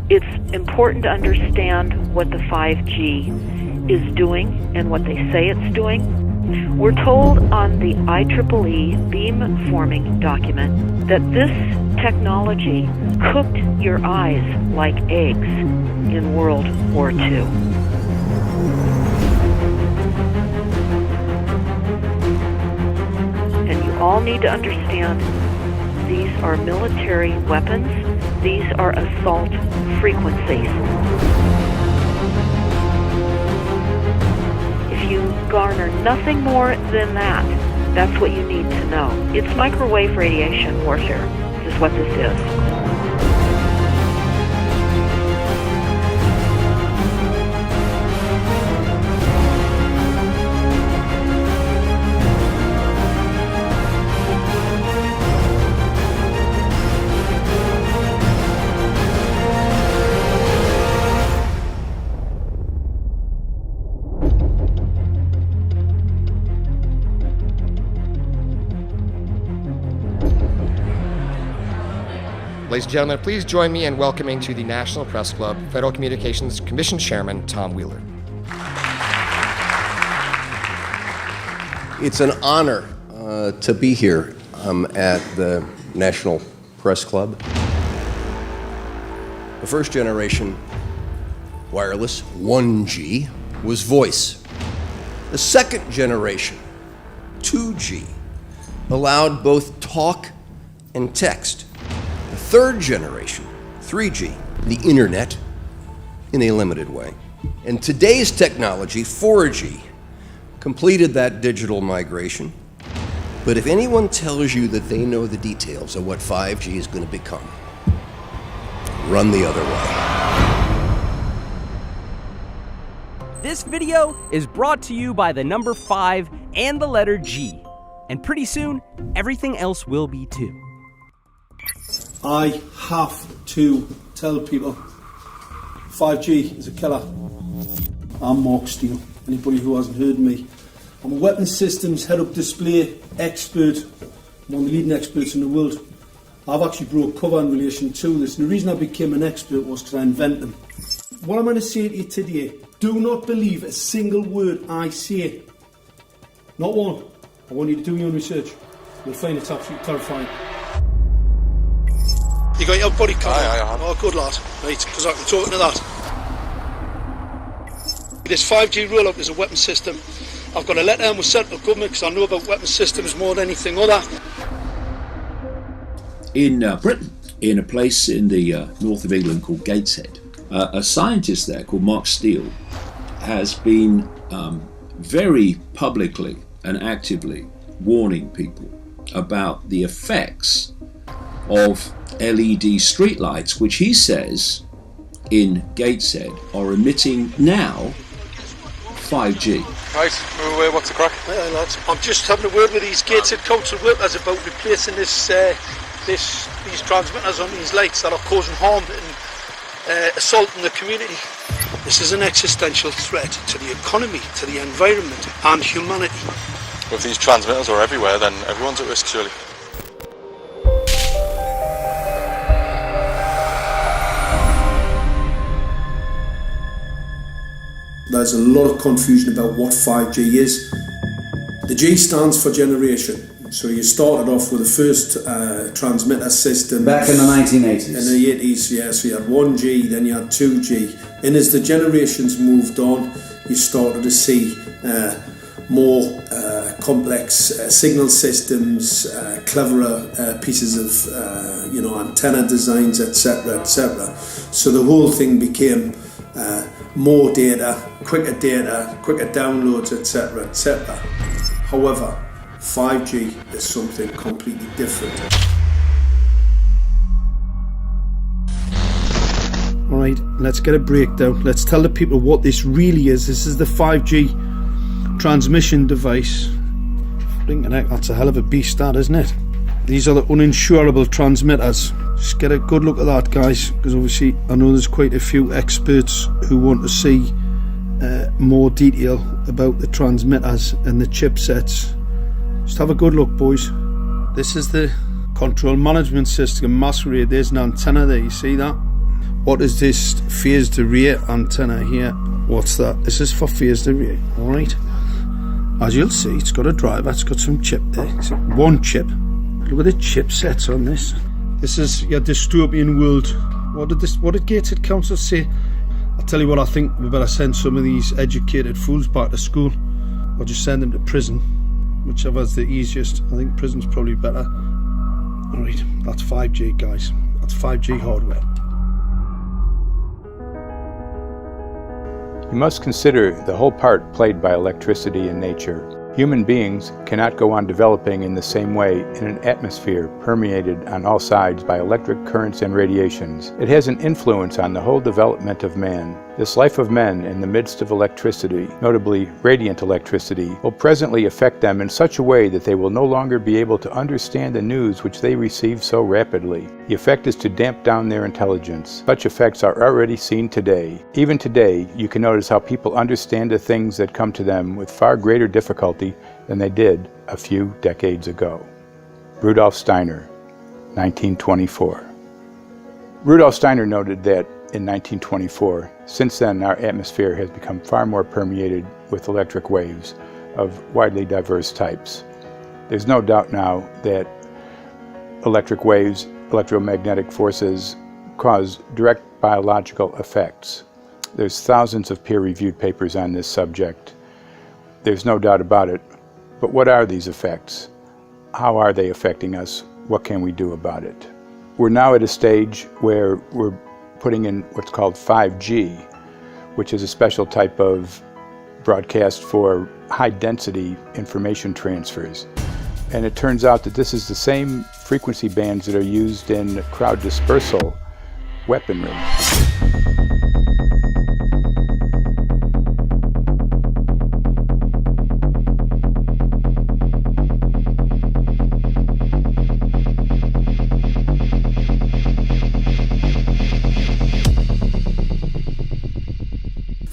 It's important to understand what the 5G is doing and what they say it's doing. We're told on the IEEE beamforming document that this technology cooked your eyes like eggs in World War II. And you all need to understand these are military weapons. These are assault frequencies. If you garner nothing more than that, that's what you need to know. It's microwave radiation warfare, is what this is. Ladies and gentlemen, please join me in welcoming to the National Press Club Federal Communications Commission Chairman Tom Wheeler. It's an honor to be here at the National Press Club. The first generation wireless, 1G, was voice. The second generation, 2G, allowed both talk and text. The third generation, 3G, the internet, in a limited way. And today's technology, 4G, completed that digital migration. But if anyone tells you that they know the details of what 5G is going to become, run the other way. This video is brought to you by the number 5 and the letter G. And pretty soon, everything else will be too. I have to tell people 5G is a killer. I'm Mark Steele. Anybody who hasn't heard me, I'm a weapons systems head-up display expert. I'm one of the leading experts in the world. I've actually broke cover in relation to this, and the reason I became an expert was because I invented them. What I'm going to say to you today, do not believe a single word I say. Not one. I want you to do your own research. You'll find it's absolutely terrifying. You got your body card? Aye. Oh, good lad. Right, because I can talk to that. This 5G rollout is a weapon system. I've got a letter in with central government because I know about weapon systems more than anything other. In Britain, in a place in the north of England called Gateshead, a scientist there called Mark Steele has been very publicly and actively warning people about the effects of LED streetlights, which he says in Gateshead are emitting now 5G. Right, what's the crack? Hey, lads. I'm just having a word with these Gateshead council workers about replacing these transmitters on these lights that are causing harm and assaulting the community. This is an existential threat to the economy, to the environment and humanity. If these transmitters are everywhere, then everyone's at risk, surely. There's a lot of confusion about what 5G is. The G stands for generation. So you started off with the first transmitter system. Back in the 1980s. In the 80s, yeah. So you had 1G, then you had 2G. And as the generations moved on, you started to see more complex signal systems, cleverer pieces of antenna designs, etc., etc. So the whole thing became more data, quicker downloads, etc., etc. However, 5G is something completely different. Alright, let's get a breakdown. Let's tell the people what this really is. This is the 5G transmission device. Blinking heck, that's a hell of a beast, that, isn't it? These are the uninsurable transmitters. Just get a good look at that, guys, because obviously I know there's quite a few experts who want to see more detail about the transmitters and the chipsets. Just have a good look, boys. This is the control management system masquerade. There's an antenna there, you see that? What is this phased array antenna here? What's that? This is for phased array, alright? As you'll see, it's got a driver, it's got some chip there. It's one chip. Look at the chipsets on this. This is your dystopian world. What did Gateshead Council say? I'll tell you what, I think we better send some of these educated fools back to school, or just send them to prison, whichever's the easiest. I think prison's probably better. Alright, that's 5G, guys. That's 5G hardware. You must consider the whole part played by electricity in nature. Human beings cannot go on developing in the same way in an atmosphere permeated on all sides by electric currents and radiations. It has an influence on the whole development of man. This life of men in the midst of electricity, notably radiant electricity, will presently affect them in such a way that they will no longer be able to understand the news which they receive so rapidly. The effect is to damp down their intelligence. Such effects are already seen today. Even today, you can notice how people understand the things that come to them with far greater difficulty than they did a few decades ago. Rudolf Steiner, 1924. Rudolf Steiner noted that in 1924, since then our atmosphere has become far more permeated with electric waves of widely diverse types. There's no doubt now that electric waves, electromagnetic forces, cause direct biological effects. There's thousands of peer-reviewed papers on this subject. There's no doubt about it. But what are these effects? How are they affecting us? What can we do about it? We're now at a stage where we're putting in what's called 5G, which is a special type of broadcast for high-density information transfers. And it turns out that this is the same frequency bands that are used in crowd dispersal weaponry.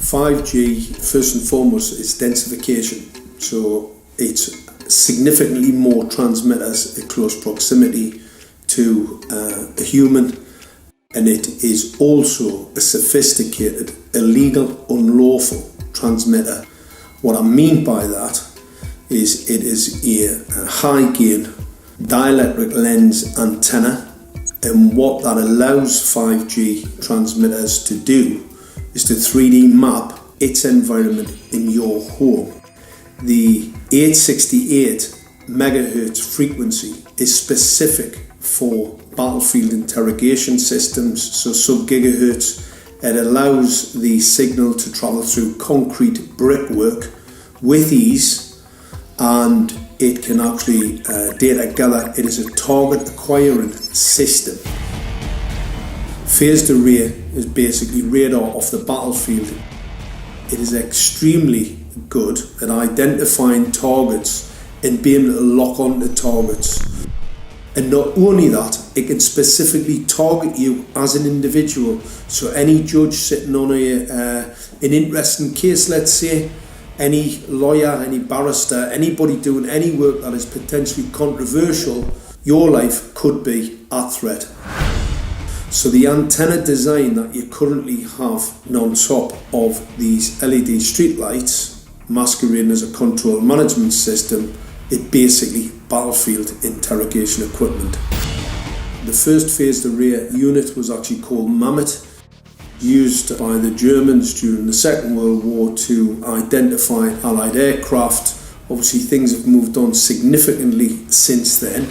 5G, first and foremost, is densification. So it's significantly more transmitters in close proximity to a human, and it is also a sophisticated, illegal, unlawful transmitter. What I mean by that is it is a high gain dielectric lens antenna, and what that allows 5G transmitters to do is to 3D map its environment in your home. The 868 megahertz frequency is specific for battlefield interrogation systems, so sub-gigahertz. It allows the signal to travel through concrete brickwork with ease, and it can actually data gather. It is a target acquiring system. Phased array is basically radar off the battlefield. It is extremely good at identifying targets and being able to lock onto targets. And not only that, it can specifically target you as an individual. So any judge sitting on an interesting case, let's say, any lawyer, any barrister, anybody doing any work that is potentially controversial, your life could be at threat. So the antenna design that you currently have on top of these LED street lights, masquerading as a control management system, it basically battlefield interrogation equipment. The first phased array unit was actually called Mammoth, used by the Germans during the Second World War to identify Allied aircraft. Obviously things have moved on significantly since then.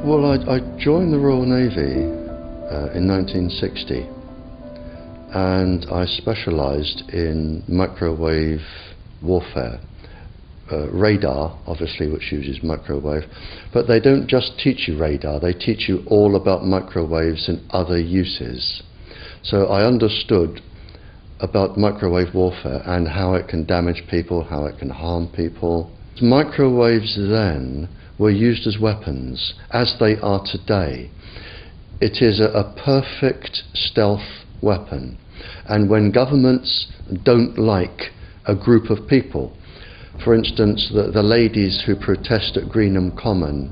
Well, I joined the Royal Navy in 1960, and I specialised in microwave warfare. Radar, obviously, which uses microwave, but they don't just teach you radar, they teach you all about microwaves and other uses. So I understood about microwave warfare and how it can damage people, how it can harm people. Microwaves then were used as weapons, as they are today. It is a perfect stealth weapon, and when governments don't like a group of people, For instance, the ladies who protest at Greenham Common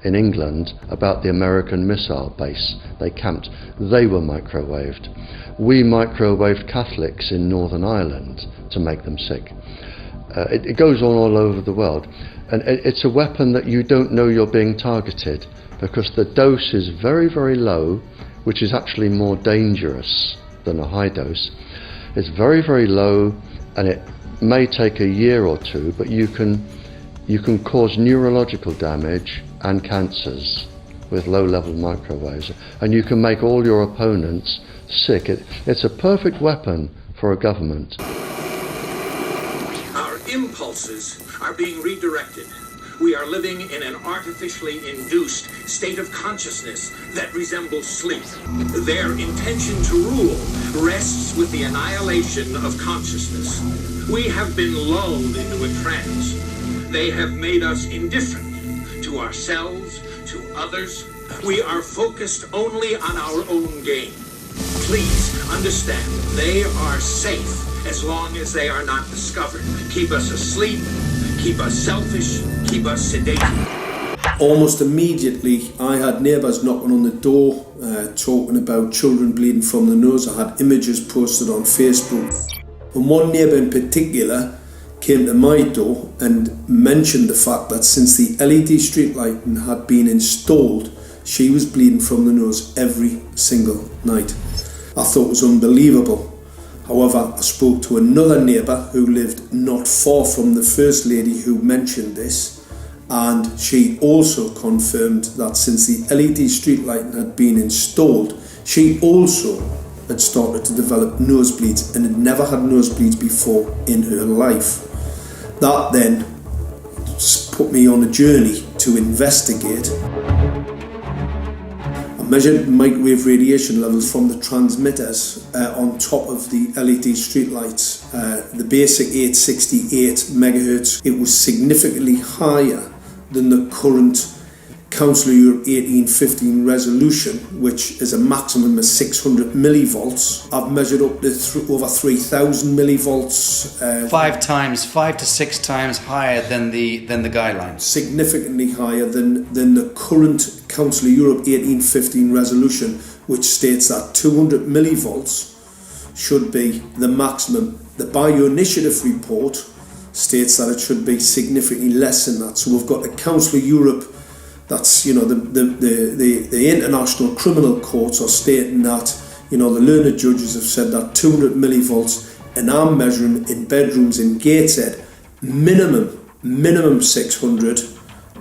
in England about the American missile base they camped, they were microwaved. We microwaved Catholics in Northern Ireland to make them sick. It goes on all over the world. And it's a weapon that you don't know you're being targeted, because the dose is very, very low, which is actually more dangerous than a high dose. It's very, very low, and it may take a year or two, but you can cause neurological damage and cancers with low-level microwaves, and you can make all your opponents sick. It's a perfect weapon for a government. Our impulses are being redirected. We are living in an artificially induced state of consciousness that resembles sleep. Their intention to rule rests with the annihilation of consciousness. We have been lulled into a trance. They have made us indifferent to ourselves, to others. We are focused only on our own gain. Please understand, they are safe as long as they are not discovered. Keep us asleep, keep us selfish, keep us sedated. Almost immediately, I had neighbours knocking on the door, talking about children bleeding from the nose. I had images posted on Facebook. And one neighbour in particular came to my door and mentioned the fact that since the LED street lighting had been installed, she was bleeding from the nose every single night. I thought it was unbelievable. However, I spoke to another neighbour who lived not far from the first lady who mentioned this, and she also confirmed that since the LED street lighting had been installed, she also had started to develop nosebleeds and had never had nosebleeds before in her life. That then put me on a journey to investigate. I measured microwave radiation levels from the transmitters on top of the LED streetlights. The basic 868 megahertz, it was significantly higher than the current Council of Europe 1815 resolution, which is a maximum of 600 millivolts. I've measured up to over 3,000 millivolts. 5 to 6 times higher than the guidelines. Significantly higher than the current Council of Europe 1815 resolution, which states that 200 millivolts should be the maximum. The Bioinitiative report states that it should be significantly less than that. So we've got the Council of Europe, that's, you know, the international criminal courts are stating that, you know, the learned judges have said that 200 millivolts, and I'm measuring in bedrooms in Gateshead minimum 600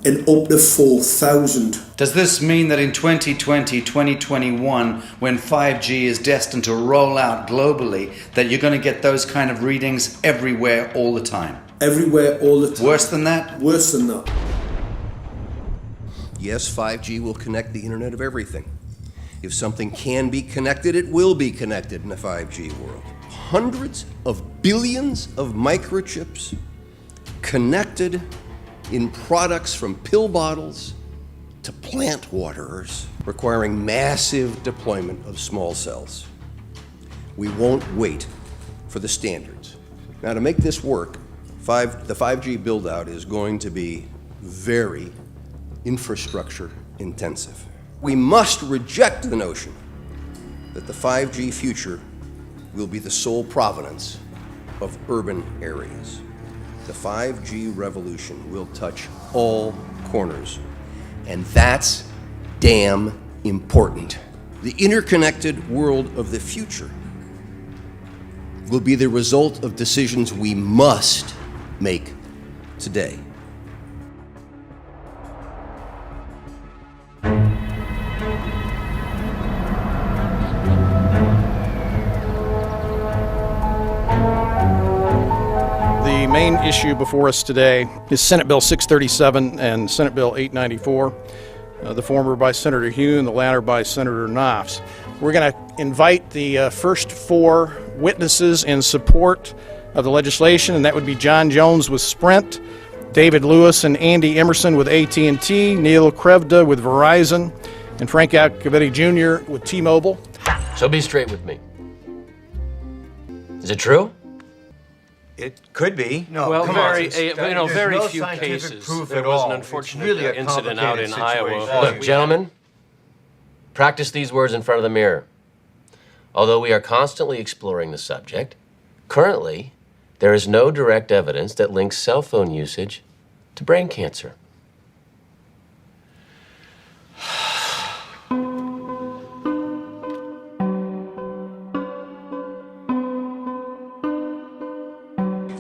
and up to 4,000. Does this mean that in 2020, 2021, when 5G is destined to roll out globally, that you're going to get those kind of readings everywhere all the time? Everywhere all the time. Worse than that? Worse than that. Yes, 5G will connect the Internet of everything. If something can be connected, it will be connected in a 5G world. Hundreds of billions of microchips connected in products from pill bottles to plant waterers, requiring massive deployment of small cells. We won't wait for the standards. Now, to make this work, the 5G build-out is going to be very infrastructure intensive. We must reject the notion that the 5G future will be the sole provenance of urban areas. The 5G revolution will touch all corners, and that's damn important. The interconnected world of the future will be the result of decisions we must make today. The main issue before us today is Senate Bill 637 and Senate Bill 894, the former by Senator Hugh and the latter by Senator Knopf. We're going to invite the first four witnesses in support of the legislation, and that would be John Jones with Sprint, David Lewis and Andy Emerson with AT&T, Neil Krevda with Verizon, and Frank Iacovetti Jr. with T-Mobile. So be straight with me. Is it true? It could be. No, well, very few cases. There was an unfortunate incident out in Iowa. Look, gentlemen, practice these words in front of the mirror. Although we are constantly exploring the subject, currently, there is no direct evidence that links cell phone usage to brain cancer.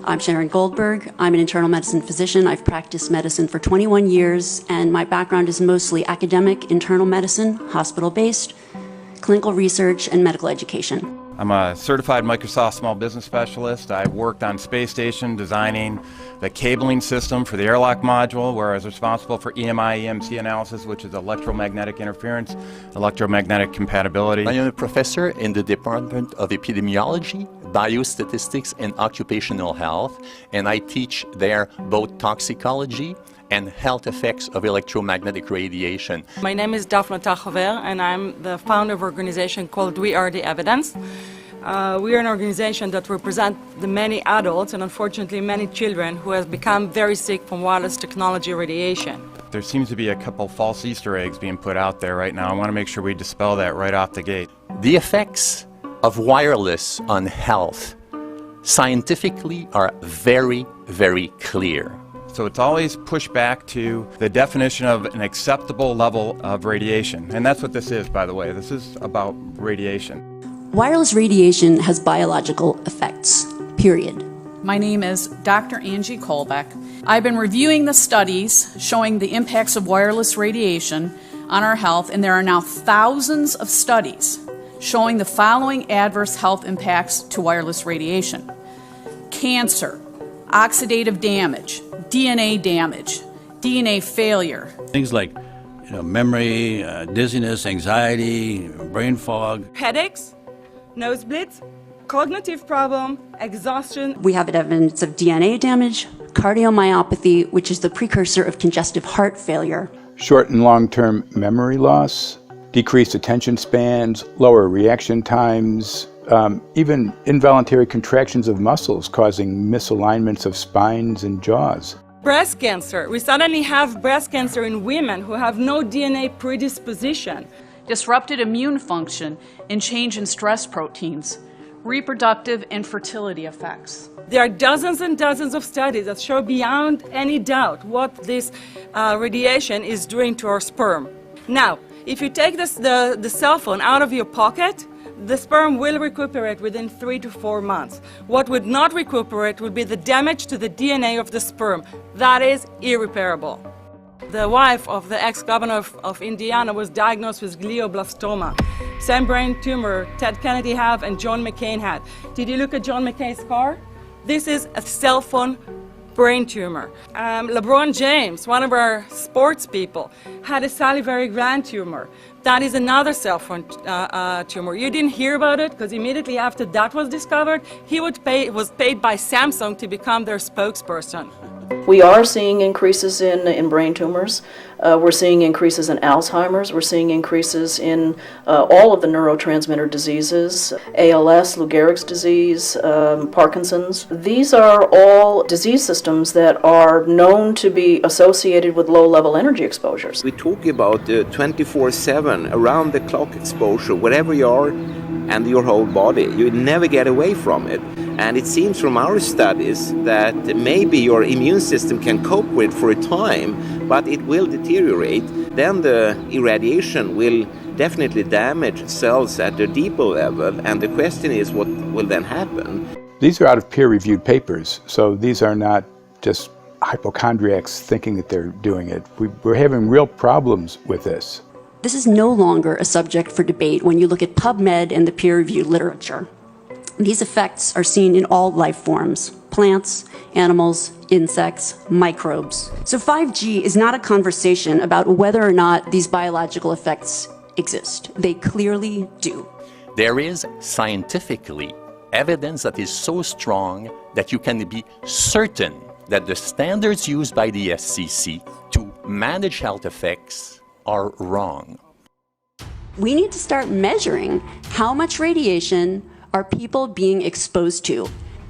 I'm Sharon Goldberg. I'm an internal medicine physician. I've practiced medicine for 21 years, and my background is mostly academic, internal medicine, hospital-based, clinical research, and medical education. I'm a certified Microsoft small business specialist. I've worked on space station designing the cabling system for the airlock module, where I was responsible for EMI/EMC analysis, which is electromagnetic interference, electromagnetic compatibility. I am a professor in the Department of Epidemiology, Biostatistics, and Occupational Health, and I teach there both toxicology and health effects of electromagnetic radiation. My name is Daphne Tachover, and I'm the founder of an organization called We Are the Evidence. We are an organization that represents the many adults and unfortunately many children who have become very sick from wireless technology radiation. There seems to be a couple false Easter eggs being put out there right now. I want to make sure we dispel that right off the gate. The effects of wireless on health scientifically are very, very clear. So it's always pushed back to the definition of an acceptable level of radiation. And that's what this is, by the way. This is about radiation. Wireless radiation has biological effects, period. My name is Dr. Angie Kolbeck. I've been reviewing the studies showing the impacts of wireless radiation on our health, and there are now thousands of studies showing the following adverse health impacts to wireless radiation: cancer, oxidative damage, DNA damage, DNA failure. Things like memory, dizziness, anxiety, brain fog. Headaches, nosebleeds, cognitive problem, exhaustion. We have evidence of DNA damage, cardiomyopathy, which is the precursor of congestive heart failure. Short and long-term memory loss, decreased attention spans, lower reaction times, even involuntary contractions of muscles causing misalignments of spines and jaws. Breast cancer. We suddenly have breast cancer in women who have no DNA predisposition. Disrupted immune function and change in stress proteins, reproductive and fertility effects. There are dozens and dozens of studies that show beyond any doubt what this radiation is doing to our sperm. Now, if you take the cell phone out of your pocket, the sperm will recuperate within 3 to 4 months. What would not recuperate would be the damage to the DNA of the sperm. That is irreparable. The wife of the ex-governor of Indiana was diagnosed with glioblastoma. Same brain tumor Ted Kennedy had and John McCain had. Did you look at John McCain's scar? This is a cell phone brain tumor. LeBron James, one of our sports people, had a salivary gland tumor. That is another cell phone tumor. You didn't hear about it because immediately after that was discovered, he was paid by Samsung to become their spokesperson. We are seeing increases in brain tumors. We're seeing increases in Alzheimer's. We're seeing increases in all of the neurotransmitter diseases, ALS, Lou Gehrig's disease, Parkinson's. These are all disease systems that are known to be associated with low-level energy exposures. We talk about 24/7, around-the-clock exposure, wherever you are and your whole body. You never get away from it. And it seems from our studies that maybe your immune system can cope with for a time, but it will deteriorate. Then the irradiation will definitely damage cells at a deeper level, and the question is what will then happen? These are out of peer-reviewed papers, so these are not just hypochondriacs thinking that they're doing it. We're having real problems with this. This is no longer a subject for debate when you look at PubMed and the peer-reviewed literature. These effects are seen in all life forms: plants, animals, insects, microbes. So 5G is not a conversation about whether or not these biological effects exist. They clearly do. There is scientifically evidence that is so strong that you can be certain that the standards used by the FCC to manage health effects are wrong. We need to start measuring how much radiation are people being exposed to.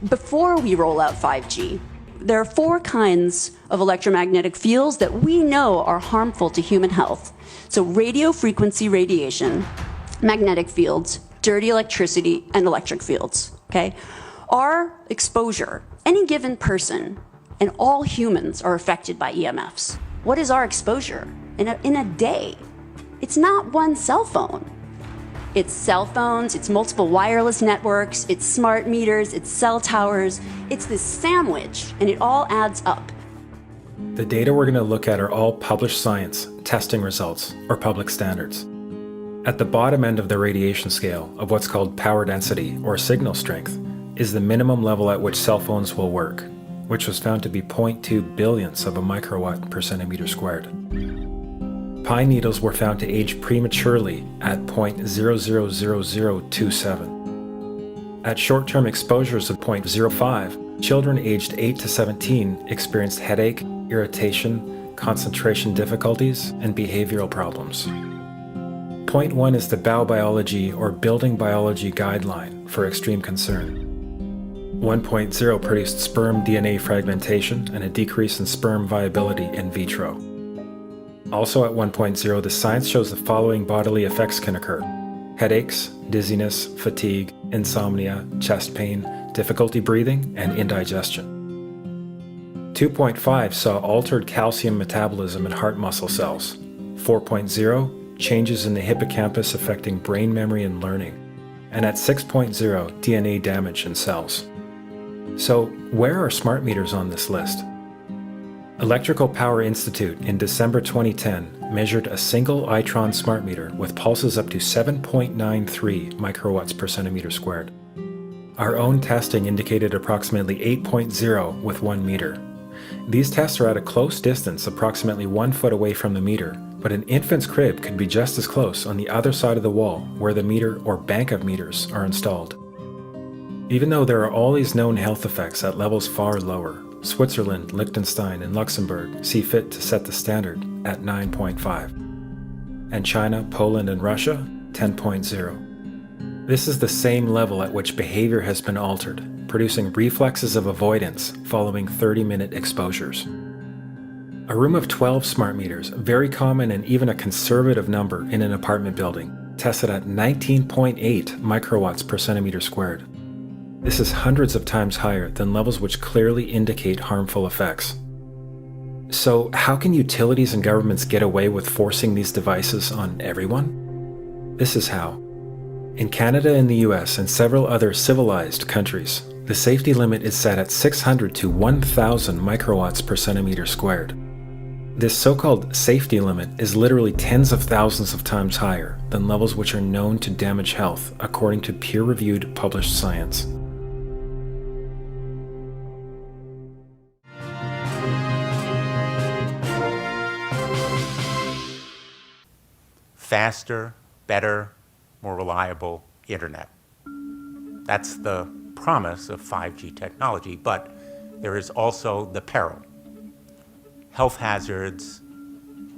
before we roll out 5G, there are 4 kinds of electromagnetic fields that we know are harmful to human health. So radio frequency radiation, magnetic fields, dirty electricity, and electric fields, okay? Our exposure, any given person, and all humans are affected by EMFs. What is our exposure in a day? It's not one cell phone. It's cell phones, it's multiple wireless networks, it's smart meters, it's cell towers. It's this sandwich, and it all adds up. The data we're going to look at are all published science, testing results, or public standards. At the bottom end of the radiation scale of what's called power density, or signal strength, is the minimum level at which cell phones will work, which was found to be 0.2 billionths of a microwatt per centimeter squared. Pine needles were found to age prematurely at 0.000027. At short-term exposures of 0.05, children aged 8 to 17 experienced headache, irritation, concentration difficulties, and behavioral problems. 0.1 is the biobiology or building biology guideline for extreme concern. 1.0 produced sperm DNA fragmentation and a decrease in sperm viability in vitro. Also at 1.0, the science shows the following bodily effects can occur: headaches, dizziness, fatigue, insomnia, chest pain, difficulty breathing, and indigestion. 2.5 saw altered calcium metabolism in heart muscle cells. 4.0, changes in the hippocampus affecting brain memory and learning. And at 6.0, DNA damage in cells. So, where are smart meters on this list? Electrical Power Institute in December 2010 measured a single Itron smart meter with pulses up to 7.93 microwatts per centimeter squared. Our own testing indicated approximately 8.0 with 1 meter. These tests are at a close distance, approximately 1 foot away from the meter, but an infant's crib could be just as close on the other side of the wall where the meter or bank of meters are installed. Even though there are all these known health effects at levels far lower, Switzerland, Liechtenstein, and Luxembourg see fit to set the standard at 9.5. And China, Poland, and Russia, 10.0. This is the same level at which behavior has been altered, producing reflexes of avoidance following 30-minute exposures. A room of 12 smart meters, very common and even a conservative number in an apartment building, tested at 19.8 microwatts per centimeter squared. This is hundreds of times higher than levels which clearly indicate harmful effects. So, how can utilities and governments get away with forcing these devices on everyone? This is how. In Canada and the US and several other civilized countries, the safety limit is set at 600 to 1,000 microwatts per centimeter squared. This so-called safety limit is literally tens of thousands of times higher than levels which are known to damage health, according to peer-reviewed published science. Faster, better, more reliable internet. That's the promise of 5G technology, but there is also the peril. Health hazards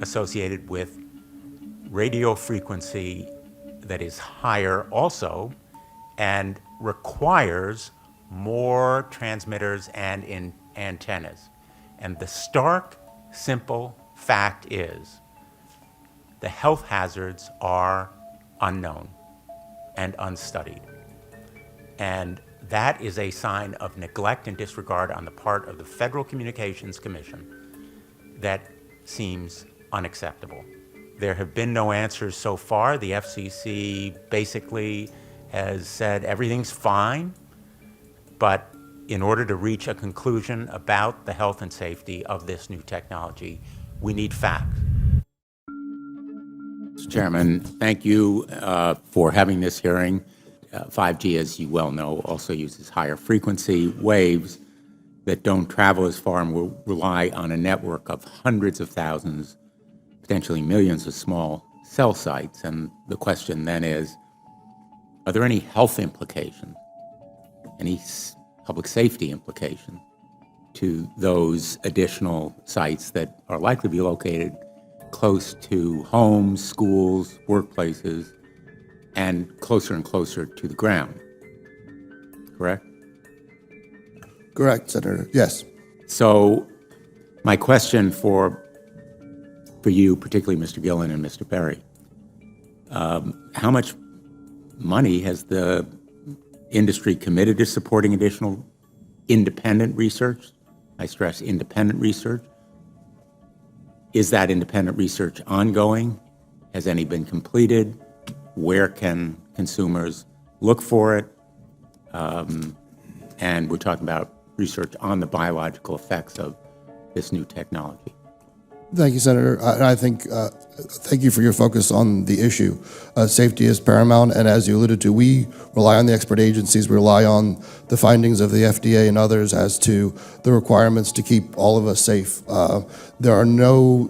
associated with radio frequency that is higher also and requires more transmitters and antennas. And the stark, simple fact is the health hazards are unknown and unstudied. And that is a sign of neglect and disregard on the part of the Federal Communications Commission that seems unacceptable. There have been no answers so far. The FCC basically has said everything's fine, but in order to reach a conclusion about the health and safety of this new technology, we need facts. Mr. Chairman, thank you for having this hearing. 5G, as you well know, also uses higher frequency waves that don't travel as far and will rely on a network of hundreds of thousands, potentially millions of small cell sites. And the question then is, are there any health implications, any public safety implications to those additional sites that are likely to be located close to homes, schools, workplaces, and closer to the ground, correct? Correct, Senator. Yes. So my question for you, particularly Mr. Gillen and Mr. Berry, how much money has the industry committed to supporting additional independent research? I stress independent research. Is that independent research ongoing? Has any been completed? Where can consumers look for it? And we're talking about research on the biological effects of this new technology. Thank you, Senator. I think, thank you for your focus on the issue. Safety is paramount, and as you alluded to, we rely on the expert agencies, we rely on the findings of the FDA and others as to the requirements to keep all of us safe. There are no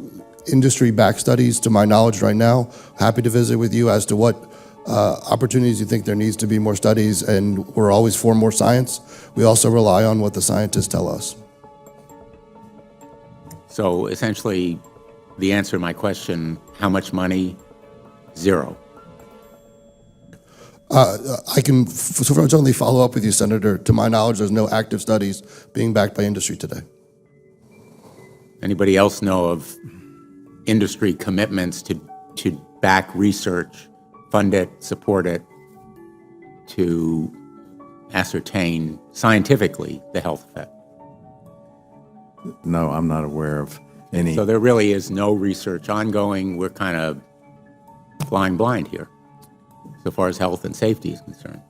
industry-backed studies, to my knowledge right now. Happy to visit with you as to what opportunities you think there needs to be more studies, and we're always for more science. We also rely on what the scientists tell us. So essentially, the answer to my question, how much money? Zero. I can certainly follow up with you, Senator. To my knowledge, there's no active studies being backed by industry today. Anybody else know of industry commitments to back research, fund it, support it, to ascertain scientifically the health effect? No, I'm not aware of any. So there really is no research ongoing. We're kind of flying blind here, so far as health and safety is concerned.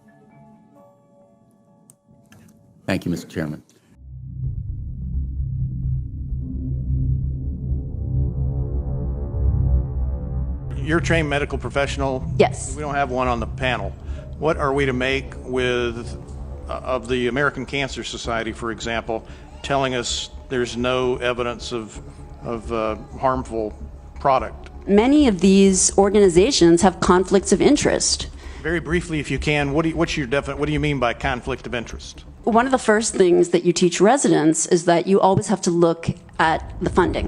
Thank you, Mr. Chairman. You're a trained medical professional. Yes. We don't have one on the panel. What are we to make of the American Cancer Society, for example, telling us there's no evidence of harmful product? Many of these organizations have conflicts of interest. Very briefly, if you can, what do you mean by conflict of interest? One of the first things that you teach residents is that you always have to look at the funding.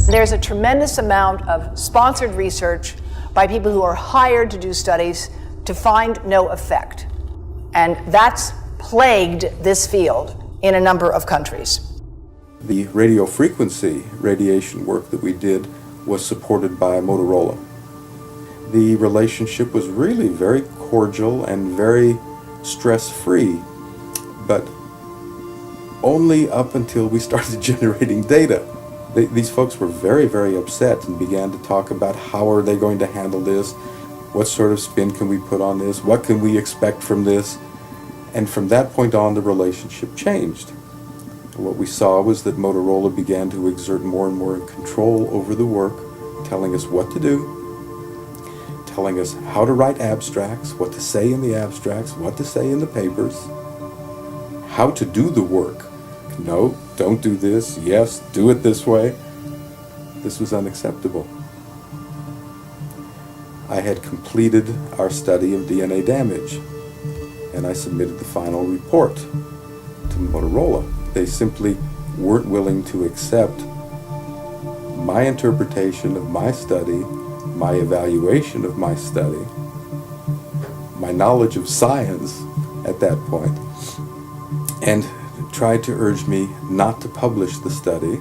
There's a tremendous amount of sponsored research by people who are hired to do studies to find no effect. And that's plagued this field in a number of countries. The radio frequency radiation work that we did was supported by Motorola. The relationship was really very cordial and very stress-free, but only up until we started generating data. These folks were very, very upset and began to talk about how are they going to handle this, what sort of spin can we put on this, what can we expect from this, and from that point on the relationship changed. What we saw was that Motorola began to exert more and more control over the work, telling us what to do, telling us how to write abstracts, what to say in the abstracts, what to say in the papers, how to do the work. No, don't do this. Yes, do it this way. This was unacceptable. I had completed our study of DNA damage, and I submitted the final report to Motorola. They simply weren't willing to accept my interpretation of my study, my evaluation of my study, my knowledge of science at that point, and tried to urge me not to publish the study.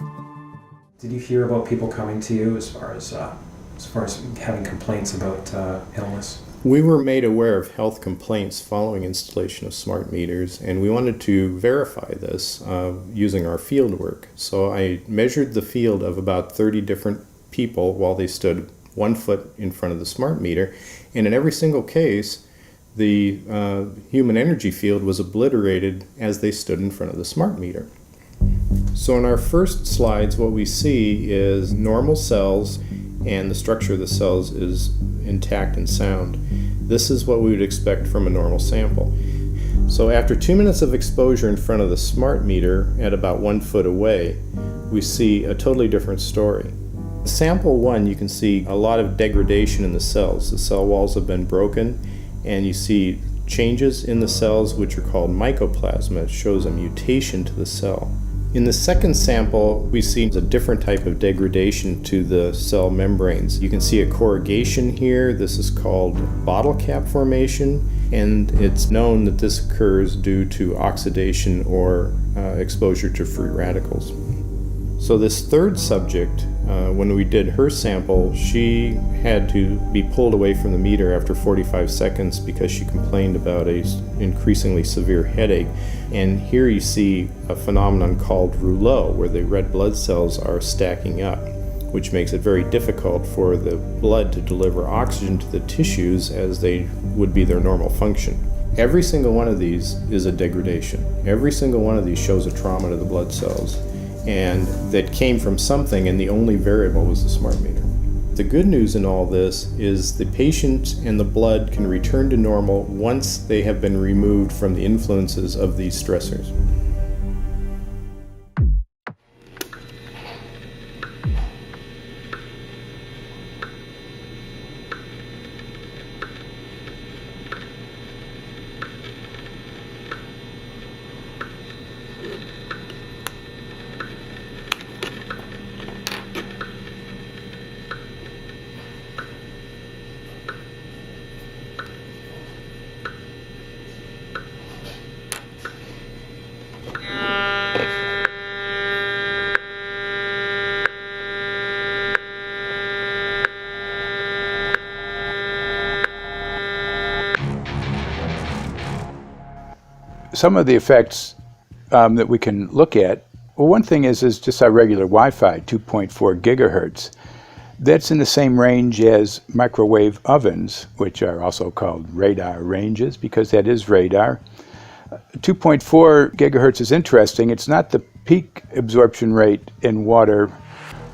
Did you hear about people coming to you as far as having complaints about illness? We were made aware of health complaints following installation of smart meters, and we wanted to verify this using our field work. So I measured the field of about 30 different people while they stood 1 foot in front of the smart meter, and in every single case, the human energy field was obliterated as they stood in front of the smart meter. So in our first slides, what we see is normal cells, and the structure of the cells is intact and sound. This is what we would expect from a normal sample. So after 2 minutes of exposure in front of the smart meter at about 1 foot away, we see a totally different story. Sample 1, you can see a lot of degradation in the cells. The cell walls have been broken, and you see changes in the cells which are called mycoplasma. It shows a mutation to the cell. In the second sample, we see a different type of degradation to the cell membranes. You can see a corrugation here. This is called bottle cap formation, and it's known that this occurs due to oxidation or exposure to free radicals. So this third subject, when we did her sample, she had to be pulled away from the meter after 45 seconds because she complained about an increasingly severe headache. And here you see a phenomenon called rouleau, where the red blood cells are stacking up, which makes it very difficult for the blood to deliver oxygen to the tissues as they would be their normal function. Every single one of these is a degradation. Every single one of these shows a trauma to the blood cells, and that came from something, and the only variable was the smart meter. The good news in all this is the patient and the blood can return to normal once they have been removed from the influences of these stressors. Some of the effects that we can look at, well, one thing is just our regular Wi-Fi, 2.4 gigahertz. That's in the same range as microwave ovens, which are also called radar ranges, because that is radar. 2.4 gigahertz is interesting. It's not the peak absorption rate in water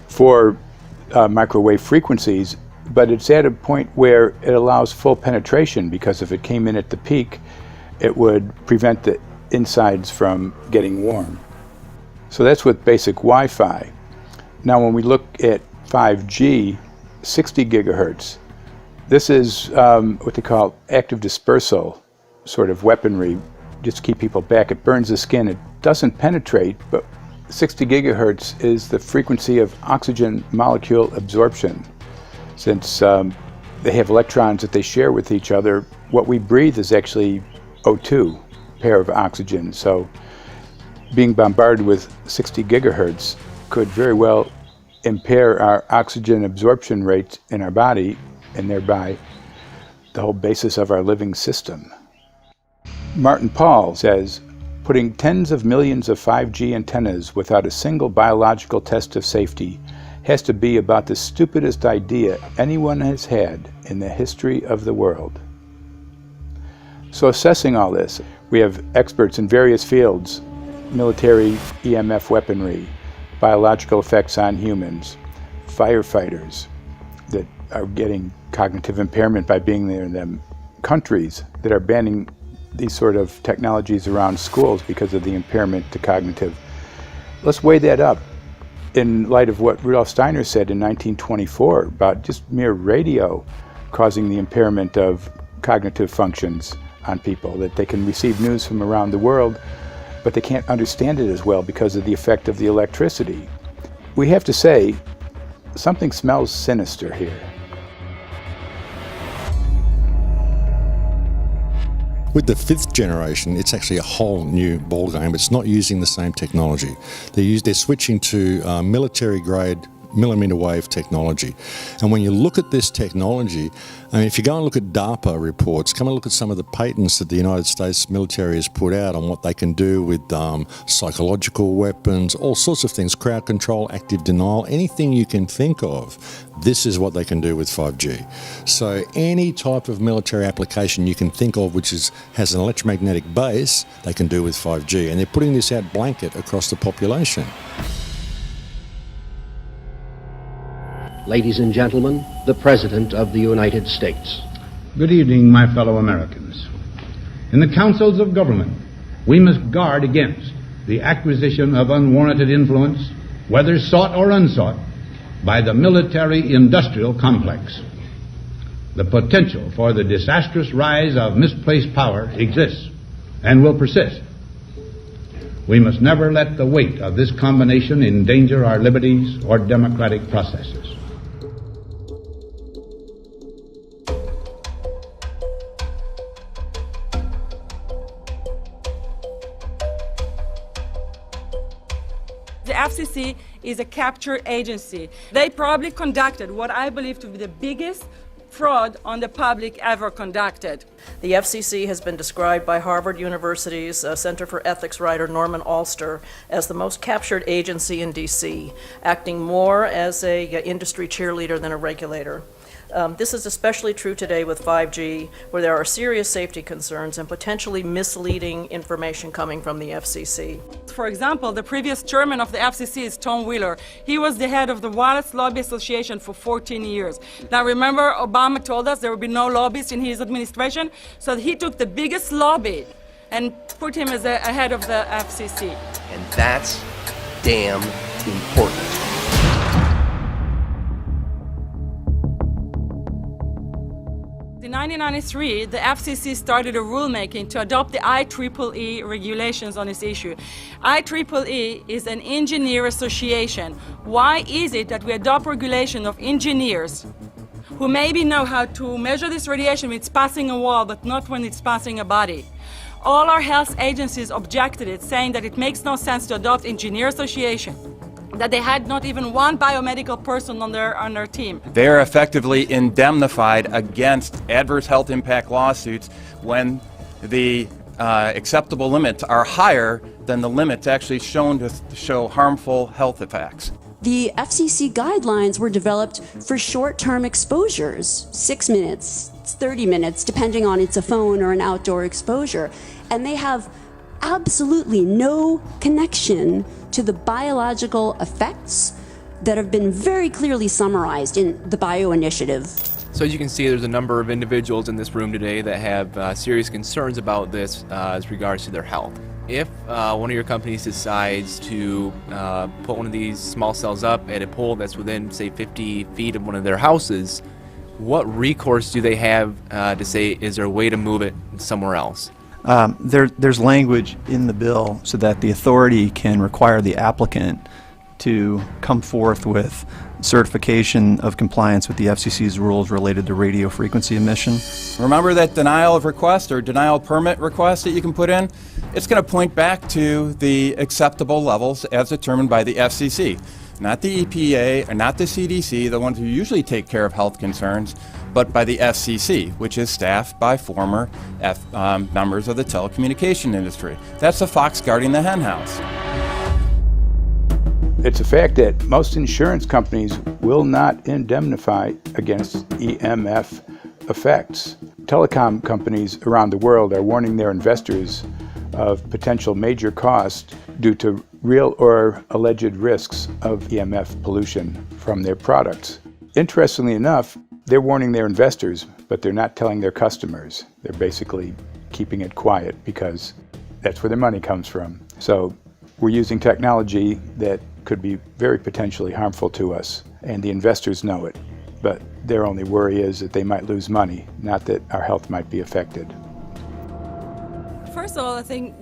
for microwave frequencies, but it's at a point where it allows full penetration, because if it came in at the peak, it would prevent the insides from getting warm. So that's with basic Wi-Fi. Now when we look at 5G, 60 gigahertz, this is what they call active dispersal sort of weaponry, just to keep people back. It burns the skin. It doesn't penetrate, but 60 gigahertz is the frequency of oxygen molecule absorption. Since they have electrons that they share with each other, what we breathe is actually O2, pair of oxygen. So being bombarded with 60 gigahertz could very well impair our oxygen absorption rate in our body, and thereby the whole basis of our living system. Martin Pall says, putting tens of millions of 5G antennas without a single biological test of safety has to be about the stupidest idea anyone has had in the history of the world. So assessing all this, we have experts in various fields: military EMF weaponry, biological effects on humans, firefighters that are getting cognitive impairment by being there in them, countries that are banning these sort of technologies around schools because of the impairment to cognitive. Let's weigh that up in light of what Rudolf Steiner said in 1924 about just mere radio causing the impairment of cognitive functions on people, that they can receive news from around the world, but they can't understand it as well because of the effect of the electricity. We have to say, something smells sinister here. With the 5th generation, it's actually a whole new ballgame. It's not using the same technology. They're switching to military-grade millimeter wave technology. And when you look at this technology, I mean, if you go and look at DARPA reports, come and look at some of the patents that the United States military has put out on what they can do with psychological weapons, all sorts of things, crowd control, active denial, anything you can think of, this is what they can do with 5G. So any type of military application you can think of which has an electromagnetic base, they can do with 5G. And they're putting this out blanket across the population. Ladies and gentlemen, the President of the United States. Good evening, my fellow Americans. In the councils of government, we must guard against the acquisition of unwarranted influence, whether sought or unsought, by the military-industrial complex. The potential for the disastrous rise of misplaced power exists and will persist. We must never let the weight of this combination endanger our liberties or democratic processes. The FCC is a capture agency. They probably conducted what I believe to be the biggest fraud on the public ever conducted. The FCC has been described by Harvard University's Center for Ethics writer Norman Alster as the most captured agency in D.C., acting more as an industry cheerleader than a regulator. This is especially true today with 5G, where there are serious safety concerns and potentially misleading information coming from the FCC. For example, the previous chairman of the FCC is Tom Wheeler. He was the head of the Wireless Lobby Association for 14 years. Now remember, Obama told us there would be no lobbyists in his administration, so he took the biggest lobby and put him as a head of the FCC. And that's damn important. In 1993, the FCC started a rulemaking to adopt the IEEE regulations on this issue. IEEE is an engineer association. Why is it that we adopt regulation of engineers who maybe know how to measure this radiation when it's passing a wall, but not when it's passing a body? All our health agencies objected it, saying that it makes no sense to adopt engineer association, that they had not even one biomedical person on their team. They are effectively indemnified against adverse health impact lawsuits when the acceptable limits are higher than the limits actually shown to show harmful health effects. The FCC guidelines were developed for short-term exposures, 6 minutes, 30 minutes, depending on it's a phone or an outdoor exposure. And they have absolutely no connection to the biological effects that have been very clearly summarized in the Bio Initiative. So as you can see, there's a number of individuals in this room today that have serious concerns about this as regards to their health. If one of your companies decides to put one of these small cells up at a pole that's within, say, 50 feet of one of their houses, what recourse do they have to say, is there a way to move it somewhere else? There's language in the bill so that the authority can require the applicant to come forth with certification of compliance with the FCC's rules related to radio frequency emission. Remember that denial of request or denial of permit request that you can put in? It's going to point back to the acceptable levels as determined by the FCC. Not the EPA, or not the CDC, the ones who usually take care of health concerns, but by the FCC, which is staffed by former members of the telecommunication industry. That's the fox guarding the henhouse. It's a fact that most insurance companies will not indemnify against EMF effects. Telecom companies around the world are warning their investors of potential major costs due to real or alleged risks of EMF pollution from their products. Interestingly enough, they're warning their investors, but they're not telling their customers. They're basically keeping it quiet because that's where their money comes from. So we're using technology that could be very potentially harmful to us, and the investors know it. But their only worry is that they might lose money, not that our health might be affected. First of all, I think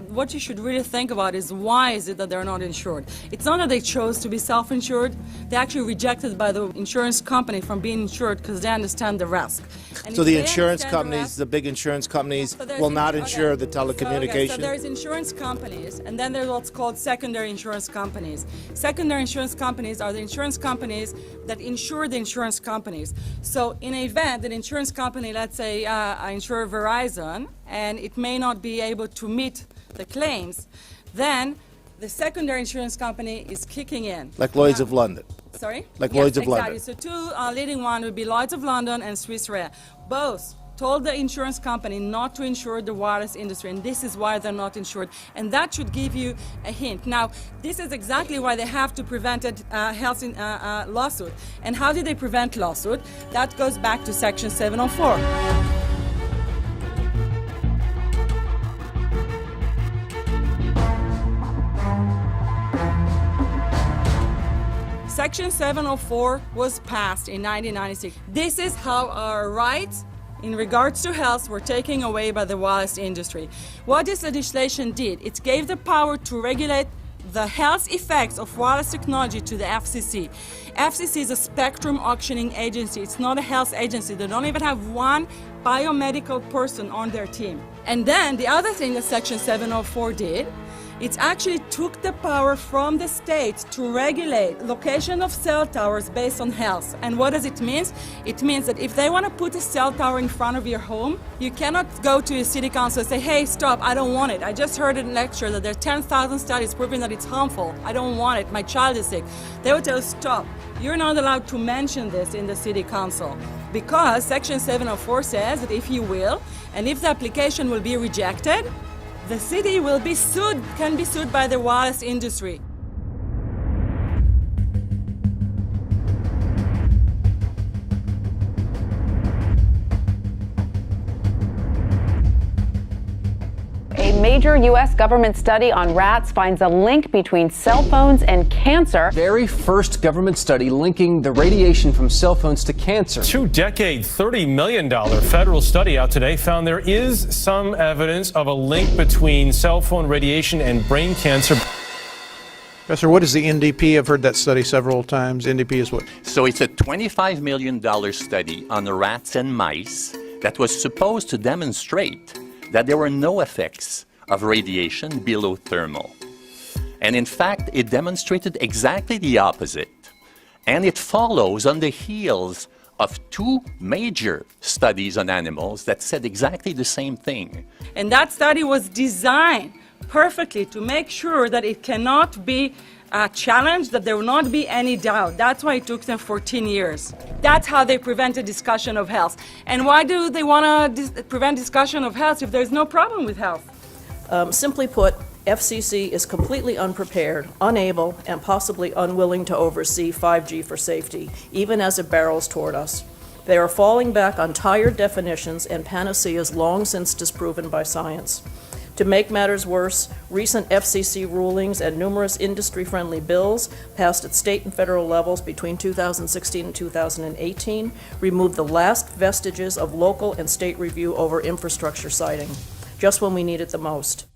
what you should really think about is why is it that they're not insured? It's not that they chose to be self-insured. They actually rejected by the insurance company from being insured because they understand the risk. And so the insurance companies, the big insurance companies, will not insure the telecommunications? So there's insurance companies, and then there's what's called secondary insurance companies. Secondary insurance companies are the insurance companies that insure the insurance companies. So in an event, an insurance company, let's say I insure Verizon, and it may not be able to meet the claims, then the secondary insurance company is kicking in. Like Lloyd's of London. Sorry? Like Yes, Lloyd's of exactly. London. So two leading one would be Lloyd's of London and Swiss Re. Both told the insurance company not to insure the wireless industry, and this is why they're not insured. And that should give you a hint. Now, this is exactly why they have to prevent a lawsuit. And how did they prevent lawsuit? That goes back to Section 704. Section 704 was passed in 1996. This is how our rights in regards to health were taken away by the wireless industry. What this legislation did, it gave the power to regulate the health effects of wireless technology to the FCC. FCC is a spectrum auctioning agency. It's not a health agency. They don't even have one biomedical person on their team. And then the other thing that Section 704 did, it actually took the power from the states to regulate location of cell towers based on health. And what does it mean? It means that if they want to put a cell tower in front of your home, you cannot go to your city council and say, hey, stop, I don't want it. I just heard in a lecture that there are 10,000 studies proving that it's harmful. I don't want it. My child is sick. They would tell you, stop. You're not allowed to mention this in the city council because Section 704 says that if you will, and if the application will be rejected, the city will be sued, can be sued by the wireless industry. A major U.S. government study on rats finds a link between cell phones and cancer. Very first government study linking the radiation from cell phones to cancer. 2-decade, $30 million federal study out today found there is some evidence of a link between cell phone radiation and brain cancer. Professor, what is the NDP? I've heard that study several times. NDP is what? So it's a $25 million study on the rats and mice that was supposed to demonstrate that there were no effects of radiation below thermal. And in fact, it demonstrated exactly the opposite. And it follows on the heels of two major studies on animals that said exactly the same thing. And that study was designed perfectly to make sure that it cannot be challenged, that there will not be any doubt. That's why it took them 14 years. That's how they prevented discussion of health. And why do they want to prevent discussion of health if there's no problem with health? Simply put, FCC is completely unprepared, unable, and possibly unwilling to oversee 5G for safety, even as it barrels toward us. They are falling back on tired definitions and panaceas long since disproven by science. To make matters worse, recent FCC rulings and numerous industry-friendly bills passed at state and federal levels between 2016 and 2018 removed the last vestiges of local and state review over infrastructure siting, just when we need it the most.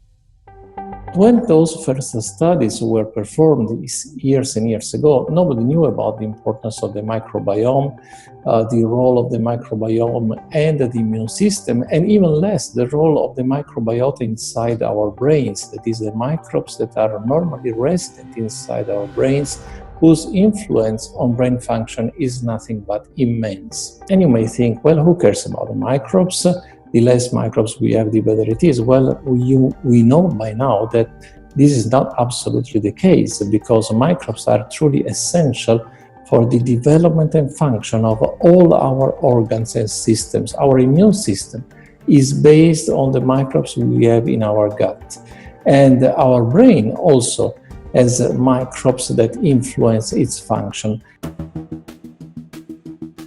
When those first studies were performed years and years ago, nobody knew about the importance of the microbiome, the role of the microbiome and the immune system, and even less the role of the microbiota inside our brains, that is, the microbes that are normally resident inside our brains, whose influence on brain function is nothing but immense. And you may think, well, who cares about the microbes? The less microbes we have, the better it is. Well, we know by now that this is not absolutely the case, because microbes are truly essential for the development and function of all our organs and systems. Our immune system is based on the microbes we have in our gut. And our brain also has microbes that influence its function.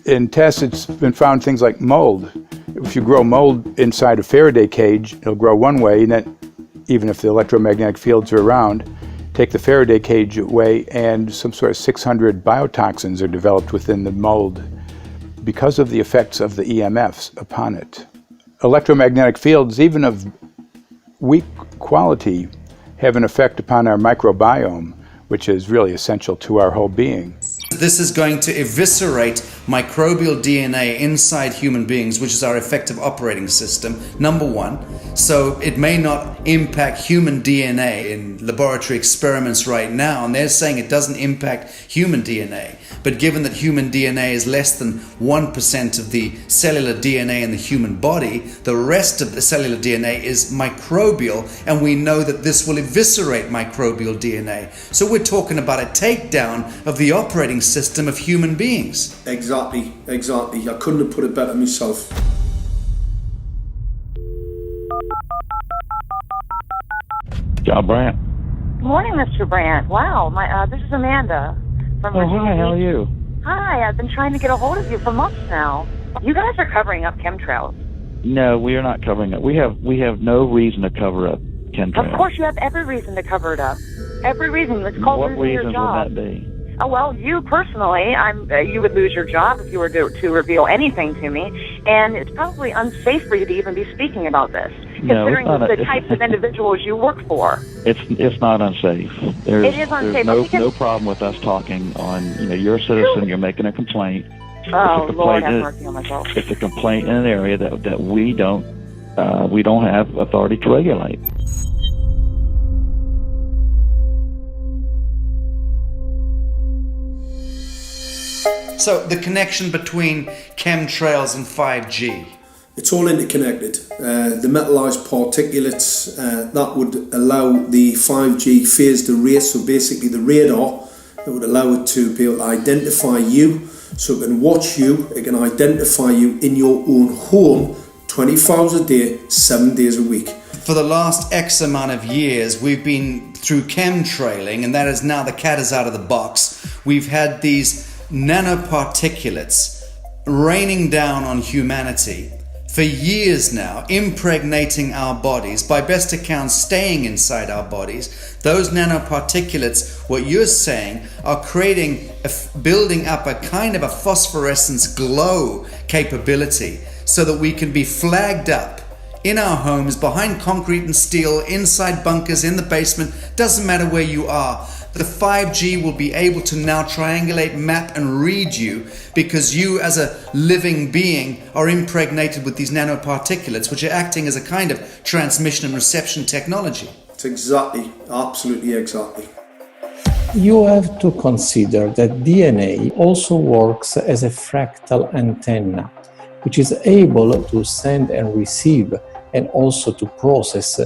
In tests, it's been found things like mold. If you grow mold inside a Faraday cage, it'll grow one way, and then even if the electromagnetic fields are around, take the Faraday cage away and some sort of 600 biotoxins are developed within the mold because of the effects of the EMFs upon it. Electromagnetic fields, even of weak quality, have an effect upon our microbiome, which is really essential to our whole being. This is going to eviscerate microbial DNA inside human beings, which is our effective operating system, number one. So it may not impact human DNA in laboratory experiments right now, and they're saying it doesn't impact human DNA. But given that human DNA is less than 1% of the cellular DNA in the human body, the rest of the cellular DNA is microbial, and we know that this will eviscerate microbial DNA. So we're talking about a takedown of the operating system of human beings. Exactly. I couldn't have put it better myself. John Brandt. Morning, Mr. Brandt. Wow, this is Amanda from Virginia. Hi, how are you? Hi, I've been trying to get a hold of you for months now. You guys are covering up chemtrails. No, we are not covering it. We have no reason to cover up chemtrails. Of course, you have every reason to cover it up. Every reason. It's called What losing your reasons job. would that be? Oh, well, you personally, you would lose your job if you were to reveal anything to me, and it's probably unsafe for you to even be speaking about this, No, considering it's not the types of individuals you work for. It's not unsafe. There's, It is unsafe. There's no problem with us talking on, you're a citizen, you're making a complaint. Oh, Lord have mercy on my soul. It's a complaint in an area that we don't have authority to regulate. So the connection between chemtrails and 5G. It's all interconnected. The metallized particulates that would allow the 5G phased array, so basically the radar that would allow it to be able to identify you, so it can watch you, it can identify you in your own home 24 hours a day, 7 days a week. For the last X amount of years, we've been through chemtrailing, and that is now the cat is out of the box. We've had these nanoparticulates raining down on humanity for years now, impregnating our bodies, by best accounts staying inside our bodies. Those nanoparticulates, what you're saying, are building up a kind of a phosphorescence glow capability so that we can be flagged up in our homes, behind concrete and steel, inside bunkers, in the basement, doesn't matter where you are. The 5G will be able to now triangulate, map and read you, because you as a living being are impregnated with these nanoparticulates, which are acting as a kind of transmission and reception technology. It's exactly, absolutely exactly. You have to consider that DNA also works as a fractal antenna, which is able to send and receive and also to process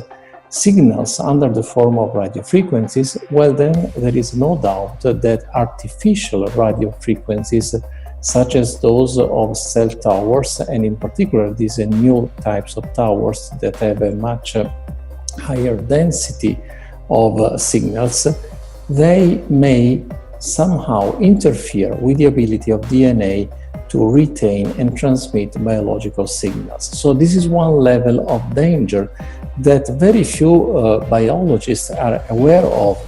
signals under the form of radio frequencies. Well, then there is no doubt that artificial radio frequencies, such as those of cell towers, and in particular these new types of towers that have a much higher density of signals, they may somehow interfere with the ability of DNA to retain and transmit biological signals. So this is one level of danger that very few biologists are aware of.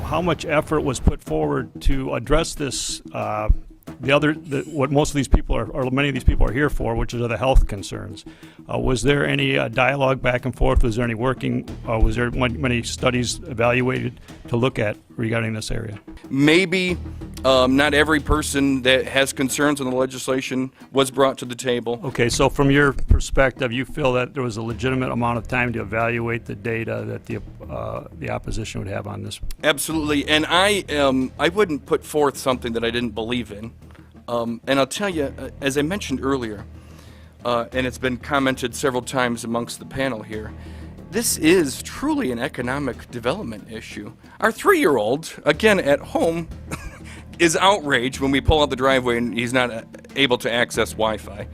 How much effort was put forward to address this, what most of these people are, or many of these people are here for, which are the health concerns? Was there any dialogue back and forth? Was there any working, was there many studies evaluated to look at regarding this area? Maybe not every person that has concerns on the legislation was brought to the table. Okay, so from your perspective, you feel that there was a legitimate amount of time to evaluate the data that the opposition would have on this? Absolutely, and I wouldn't put forth something that I didn't believe in. And I'll tell you, as I mentioned earlier, and it's been commented several times amongst the panel here, this is truly an economic development issue. Our 3-year-old, again at home, is outraged when we pull out the driveway and he's not able to access Wi-Fi.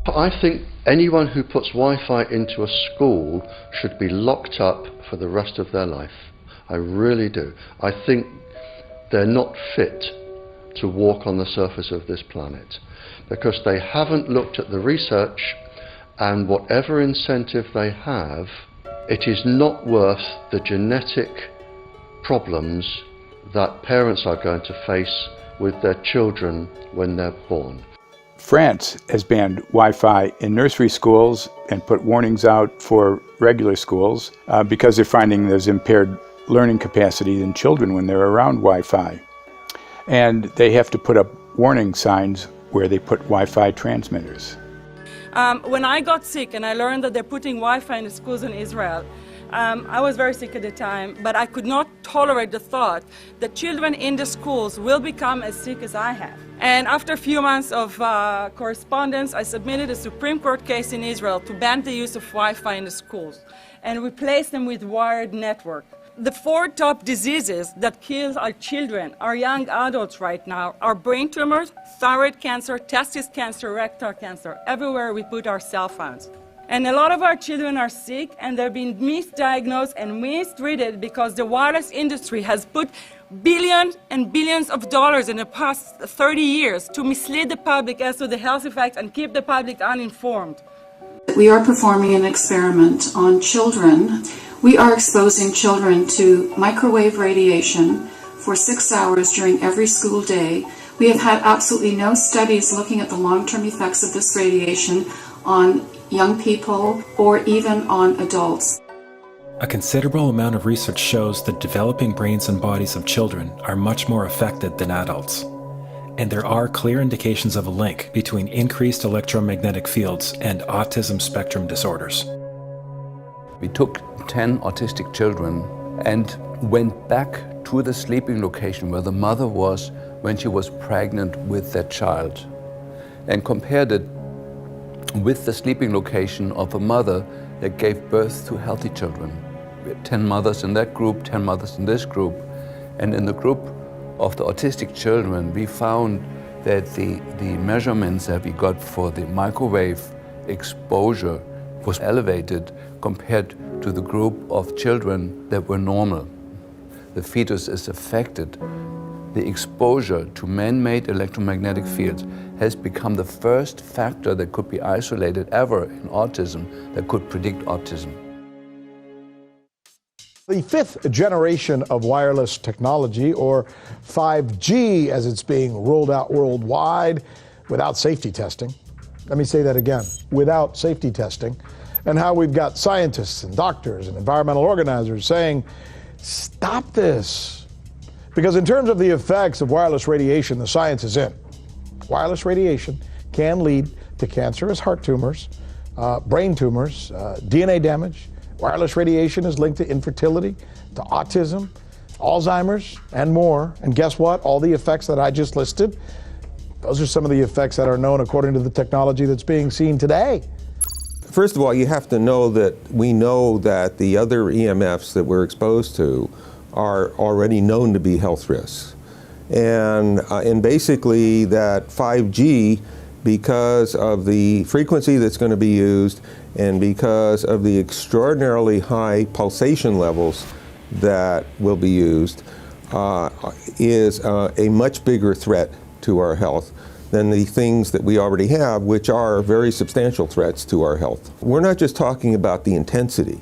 I think anyone who puts Wi-Fi into a school should be locked up for the rest of their life. I really do. I think they're not fit to walk on the surface of this planet because they haven't looked at the research, and whatever incentive they have, it is not worth the genetic problems that parents are going to face with their children when they're born. France has banned Wi-Fi in nursery schools and put warnings out for regular schools because they're finding there's impaired learning capacity in children when they're around Wi-Fi. And they have to put up warning signs where they put Wi-Fi transmitters. When I got sick and I learned that they're putting Wi-Fi in the schools in Israel, I was very sick at the time, but I could not tolerate the thought that children in the schools will become as sick as I have. And after a few months of correspondence, I submitted a Supreme Court case in Israel to ban the use of Wi-Fi in the schools and replace them with wired network. The 4 top diseases that kill our children, our young adults right now, are brain tumors, thyroid cancer, testis cancer, rectal cancer, everywhere we put our cell phones. And a lot of our children are sick and they're being misdiagnosed and mistreated because the wireless industry has put billions and billions of dollars in the past 30 years to mislead the public as to the health effects and keep the public uninformed. We are performing an experiment on children. We are exposing children to microwave radiation for 6 hours during every school day. We have had absolutely no studies looking at the long-term effects of this radiation on young people or even on adults. A considerable amount of research shows that developing brains and bodies of children are much more affected than adults. And there are clear indications of a link between increased electromagnetic fields and autism spectrum disorders. We took 10 autistic children and went back to the sleeping location where the mother was when she was pregnant with that child and compared it with the sleeping location of a mother that gave birth to healthy children. We had 10 mothers in that group, 10 mothers in this group, and in the group of the autistic children, we found that the measurements that we got for the microwave exposure was elevated compared to the group of children that were normal. The fetus is affected. The exposure to man-made electromagnetic fields has become the first factor that could be isolated ever in autism that could predict autism. The fifth generation of wireless technology, or 5G as it's being rolled out worldwide without safety testing. Let me say that again, without safety testing. And how we've got scientists and doctors and environmental organizers saying, stop this. Because in terms of the effects of wireless radiation, the science is in. Wireless radiation can lead to cancerous heart tumors, brain tumors, DNA damage. Wireless radiation is linked to infertility, to autism, Alzheimer's, and more. And guess what? All the effects that I just listed, those are some of the effects that are known according to the technology that's being seen today. First of all, you have to know that we know that the other EMFs that we're exposed to are already known to be health risks. And basically that 5G, because of the frequency that's going to be used and because of the extraordinarily high pulsation levels that will be used, is a much bigger threat to our health than the things that we already have, which are very substantial threats to our health. We're not just talking about the intensity.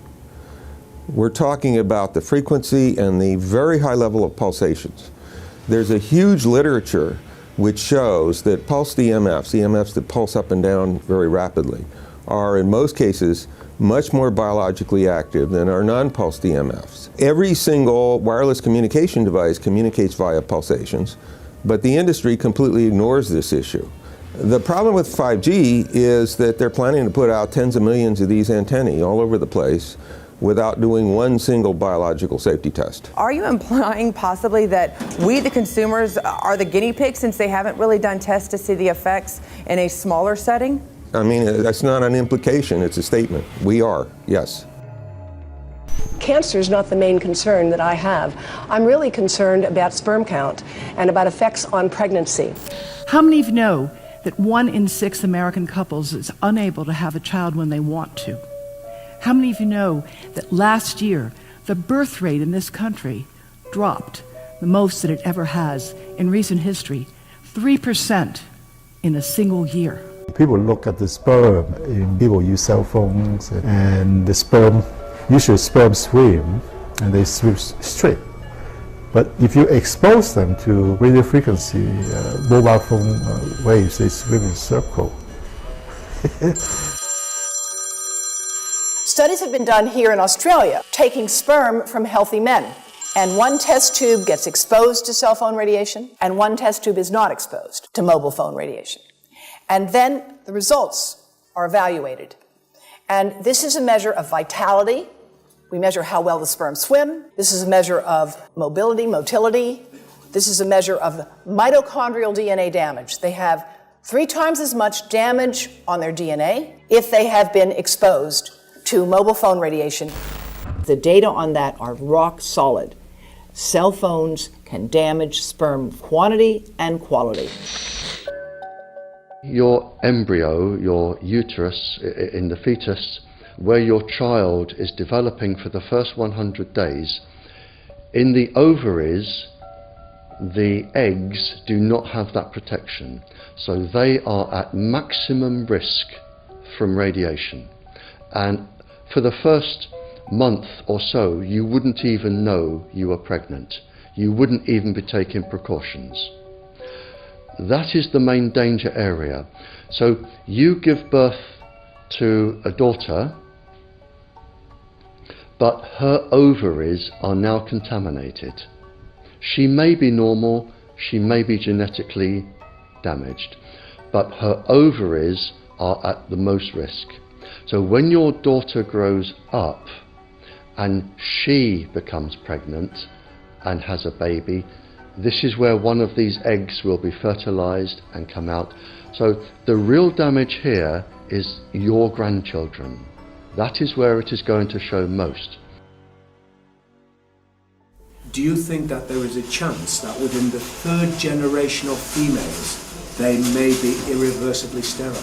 We're talking about the frequency and the very high level of pulsations. There's a huge literature which shows that pulsed EMFs, EMFs that pulse up and down very rapidly, are in most cases much more biologically active than our non-pulsed EMFs. Every single wireless communication device communicates via pulsations, but the industry completely ignores this issue. The problem with 5G is that they're planning to put out tens of millions of these antennae all over the place without doing one single biological safety test. Are you implying possibly that we, the consumers, are the guinea pigs since they haven't really done tests to see the effects in a smaller setting? I mean, that's not an implication, it's a statement. We are, yes. Cancer is not the main concern that I have. I'm really concerned about sperm count and about effects on pregnancy. How many of you know that 1 in 6 American couples is unable to have a child when they want to? How many of you know that last year the birth rate in this country dropped the most that it ever has in recent history, 3% in a single year? People look at the sperm, and people use cell phones, and the sperm, usually sperm swim, and they swim straight. But if you expose them to radio frequency, mobile phone waves, they swim in a circle. Studies have been done here in Australia, taking sperm from healthy men. And one test tube gets exposed to cell phone radiation, and one test tube is not exposed to mobile phone radiation. And then the results are evaluated. And this is a measure of vitality. We measure how well the sperm swim. This is a measure of motility. This is a measure of mitochondrial DNA damage. They have 3 times as much damage on their DNA if they have been exposed to mobile phone radiation. The data on that are rock solid. Cell phones can damage sperm quantity and quality. Your embryo, your uterus in the fetus, where your child is developing for the first 100 days, in the ovaries, the eggs do not have that protection. So they are at maximum risk from radiation. And for the first month or so, you wouldn't even know you were pregnant. You wouldn't even be taking precautions. That is the main danger area. So you give birth to a daughter, but her ovaries are now contaminated. She may be normal, she may be genetically damaged, but her ovaries are at the most risk. So when your daughter grows up and she becomes pregnant and has a baby, this is where one of these eggs will be fertilized and come out. So the real damage here is your grandchildren. That is where it is going to show most. Do you think that there is a chance that within the third generation of females, they may be irreversibly sterile?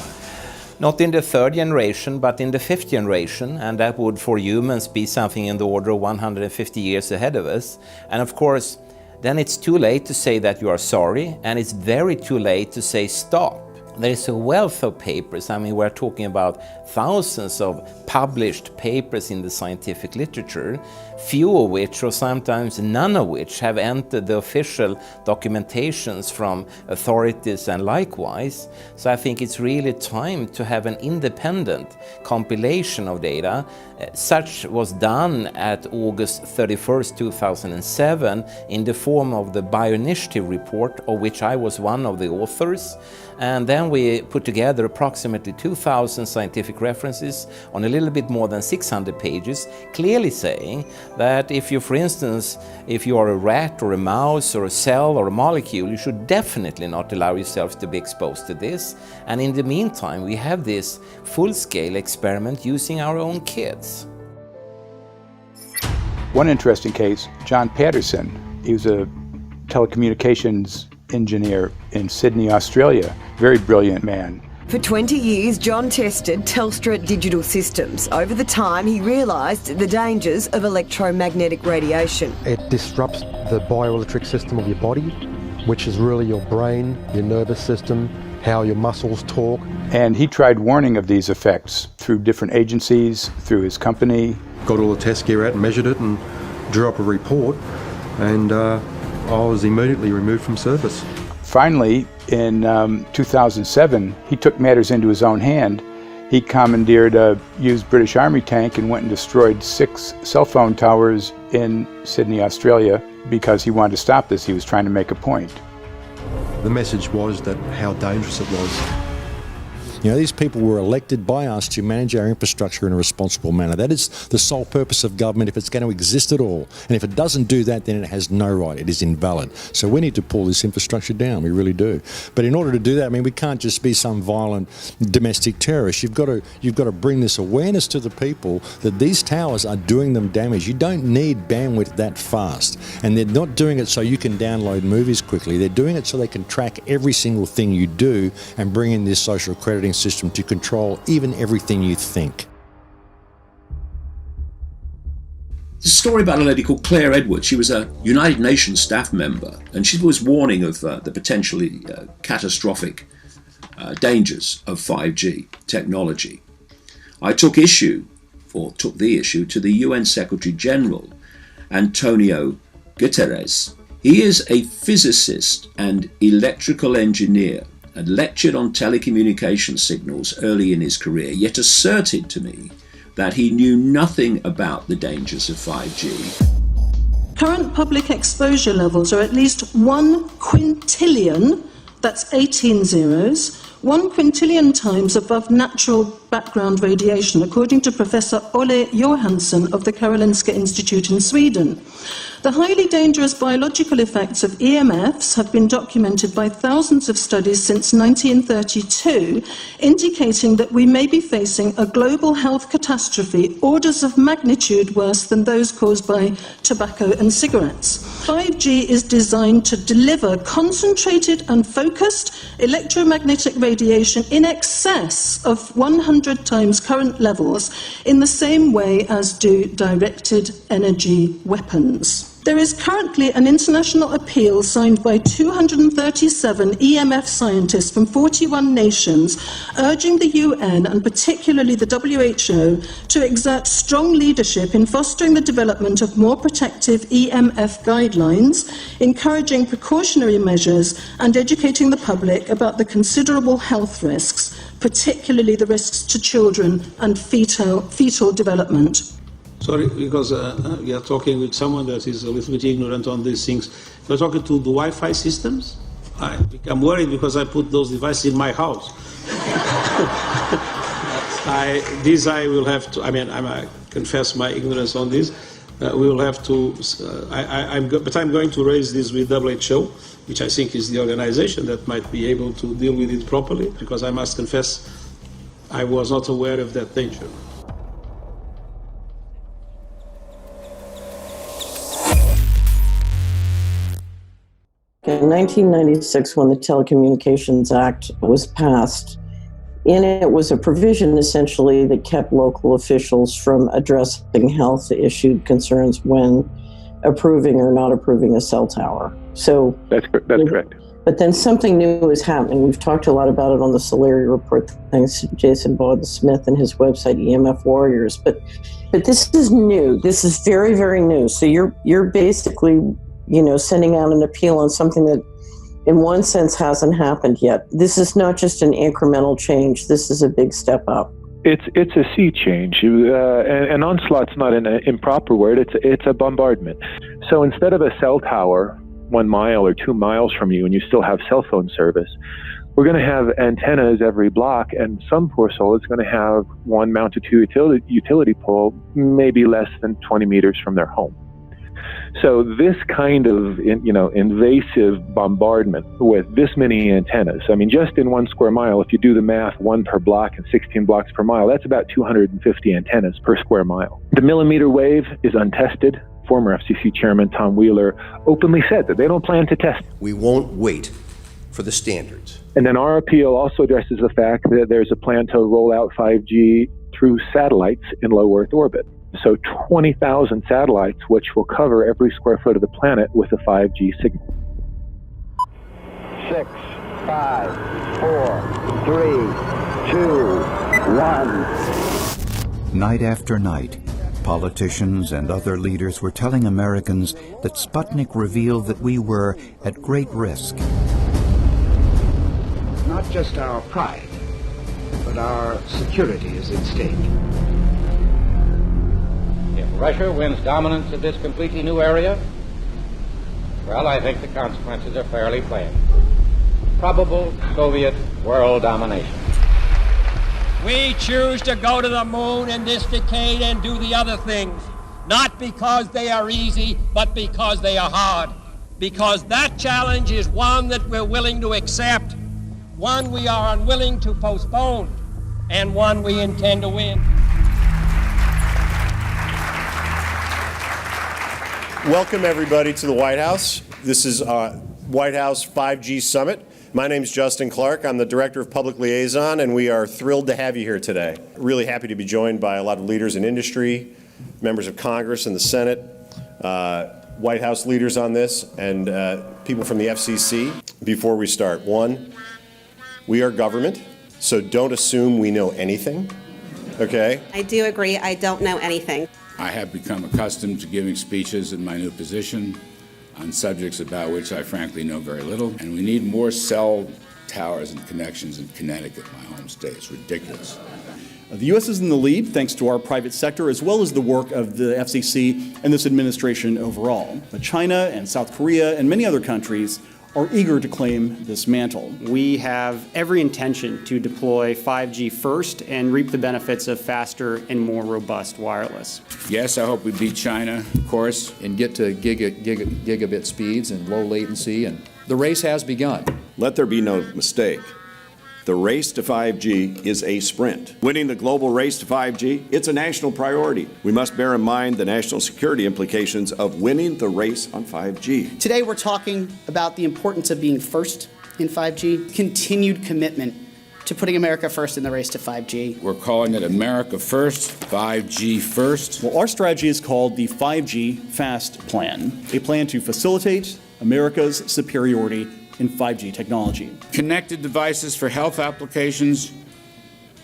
Not in the third generation, but in the fifth generation, and that would for humans be something in the order of 150 years ahead of us. And of course, then it's too late to say that you are sorry, and it's very too late to say stop. There is a wealth of papers. I mean, we're talking about thousands of published papers in the scientific literature, few of which, or sometimes none of which, have entered the official documentations from authorities and likewise. So I think it's really time to have an independent compilation of data. Such was done at August 31st, 2007 in the form of the Bioinitiative report, of which I was one of the authors. And then we put together approximately 2,000 scientific references on a little bit more than 600 pages, clearly saying that if you, for instance, if you are a rat or a mouse or a cell or a molecule, you should definitely not allow yourself to be exposed to this. And in the meantime, we have this full-scale experiment using our own kids. One interesting case, John Patterson. He was a telecommunications engineer in Sydney, Australia. Very brilliant man. For 20 years, John tested Telstra digital systems. Over the time, he realised the dangers of electromagnetic radiation. It disrupts the bioelectric system of your body, which is really your brain, your nervous system, how your muscles talk. And he tried warning of these effects through different agencies, through his company. Got all the test gear out and measured it and drew up a report, and I was immediately removed from service. Finally, in 2007, he took matters into his own hand. He commandeered a used British Army tank and went and destroyed 6 cell phone towers in Sydney, Australia, because he wanted to stop this. He was trying to make a point. The message was that how dangerous it was. You know, these people were elected by us to manage our infrastructure in a responsible manner. That is the sole purpose of government if it's going to exist at all. And if it doesn't do that, then it has no right. It is invalid. So we need to pull this infrastructure down. We really do. But in order to do that, I mean, we can't just be some violent domestic terrorist. You've got to bring this awareness to the people that these towers are doing them damage. You don't need bandwidth that fast. And they're not doing it so you can download movies quickly. They're doing it so they can track every single thing you do and bring in this social crediting system to control even everything you think. There's a story about a lady called Claire Edwards. She was a United Nations staff member, and she was warning of the potentially catastrophic dangers of 5G technology. I took the issue to the UN Secretary General, Antonio Guterres. He is a physicist and electrical engineer, and lectured on telecommunication signals early in his career, yet asserted to me that he knew nothing about the dangers of 5G. Current public exposure levels are at least 1 quintillion, that's 18 zeros, 1 quintillion times above natural background radiation, according to Professor Olle Johansson of the Karolinska Institute in Sweden. The highly dangerous biological effects of EMFs have been documented by thousands of studies since 1932, indicating that we may be facing a global health catastrophe orders of magnitude worse than those caused by tobacco and cigarettes. 5G is designed to deliver concentrated and focused electromagnetic radiation in excess of 100 times current levels in the same way as do directed energy weapons. There is currently an international appeal signed by 237 EMF scientists from 41 nations urging the UN and particularly the WHO to exert strong leadership in fostering the development of more protective EMF guidelines, encouraging precautionary measures and educating the public about the considerable health risks, particularly the risks to children and fetal development. Sorry, because we are talking with someone that is a little bit ignorant on these things. If you're talking to the Wi-Fi systems, I become worried because I put those devices in my house. I will have to, I confess my ignorance on this. We will have to, but I'm going to raise this with WHO, which I think is the organization that might be able to deal with it properly, because I must confess I was not aware of that danger. In 1996, when the Telecommunications Act was passed, in it was a provision essentially that kept local officials from addressing health issue concerns when approving or not approving a cell tower. So that's correct. But then something new is happening. We've talked a lot about it on the Solari report, thanks to Jason Bowden-Smith and his website EMF Warriors. But this is new. This is very, very new. So you're basically, sending out an appeal on something that in one sense hasn't happened yet. This is not just an incremental change. This is a big step up. It's a sea change. An onslaught's not an improper word. It's a bombardment. So instead of a cell tower 1 mile or 2 miles from you and you still have cell phone service, we're going to have antennas every block, and some poor soul is going to have one mounted to a utility pole maybe less than 20 meters from their home. So this kind of, invasive bombardment with this many antennas, just in 1 square mile, if you do the math, 1 per block and 16 blocks per mile, that's about 250 antennas per square mile. The millimeter wave is untested. Former FCC Chairman Tom Wheeler openly said that they don't plan to test. We won't wait for the standards. And then our appeal also addresses the fact that there's a plan to roll out 5G through satellites in low Earth orbit. So 20,000 satellites, which will cover every square foot of the planet with a 5G signal. 6, 5, 4, 3, 2, 1. Night after night, politicians and other leaders were telling Americans that Sputnik revealed that we were at great risk. Not just our pride, but our security is at stake. If Russia wins dominance of this completely new area, well, I think the consequences are fairly plain. Probable Soviet world domination. We choose to go to the moon in this decade and do the other things, not because they are easy, but because they are hard. Because that challenge is one that we're willing to accept, one we are unwilling to postpone, and one we intend to win. Welcome, everybody, to the White House. This is White House 5G Summit. My name is Justin Clark. I'm the Director of Public Liaison, and we are thrilled to have you here today. Really happy to be joined by a lot of leaders in industry, members of Congress and the Senate, White House leaders on this, and people from the FCC. Before we start, one, we are government, so don't assume we know anything, okay? I do agree, I don't know anything. I have become accustomed to giving speeches in my new position on subjects about which I frankly know very little, and we need more cell towers and connections in Connecticut, my home state. It's ridiculous. The U.S. is in the lead thanks to our private sector as well as the work of the FCC and this administration overall. But China and South Korea and many other countries are eager to claim this mantle. We have every intention to deploy 5G first and reap the benefits of faster and more robust wireless. Yes, I hope we beat China, of course. And get to gigabit speeds and low latency, and the race has begun. Let there be no mistake. The race to 5G is a sprint. Winning the global race to 5G, it's a national priority. We must bear in mind the national security implications of winning the race on 5G. Today we're talking about the importance of being first in 5G, continued commitment to putting America first in the race to 5G. We're calling it America First, 5G First. Well, our strategy is called the 5G FAST Plan, a plan to facilitate America's superiority in 5G technology. Connected devices for health applications,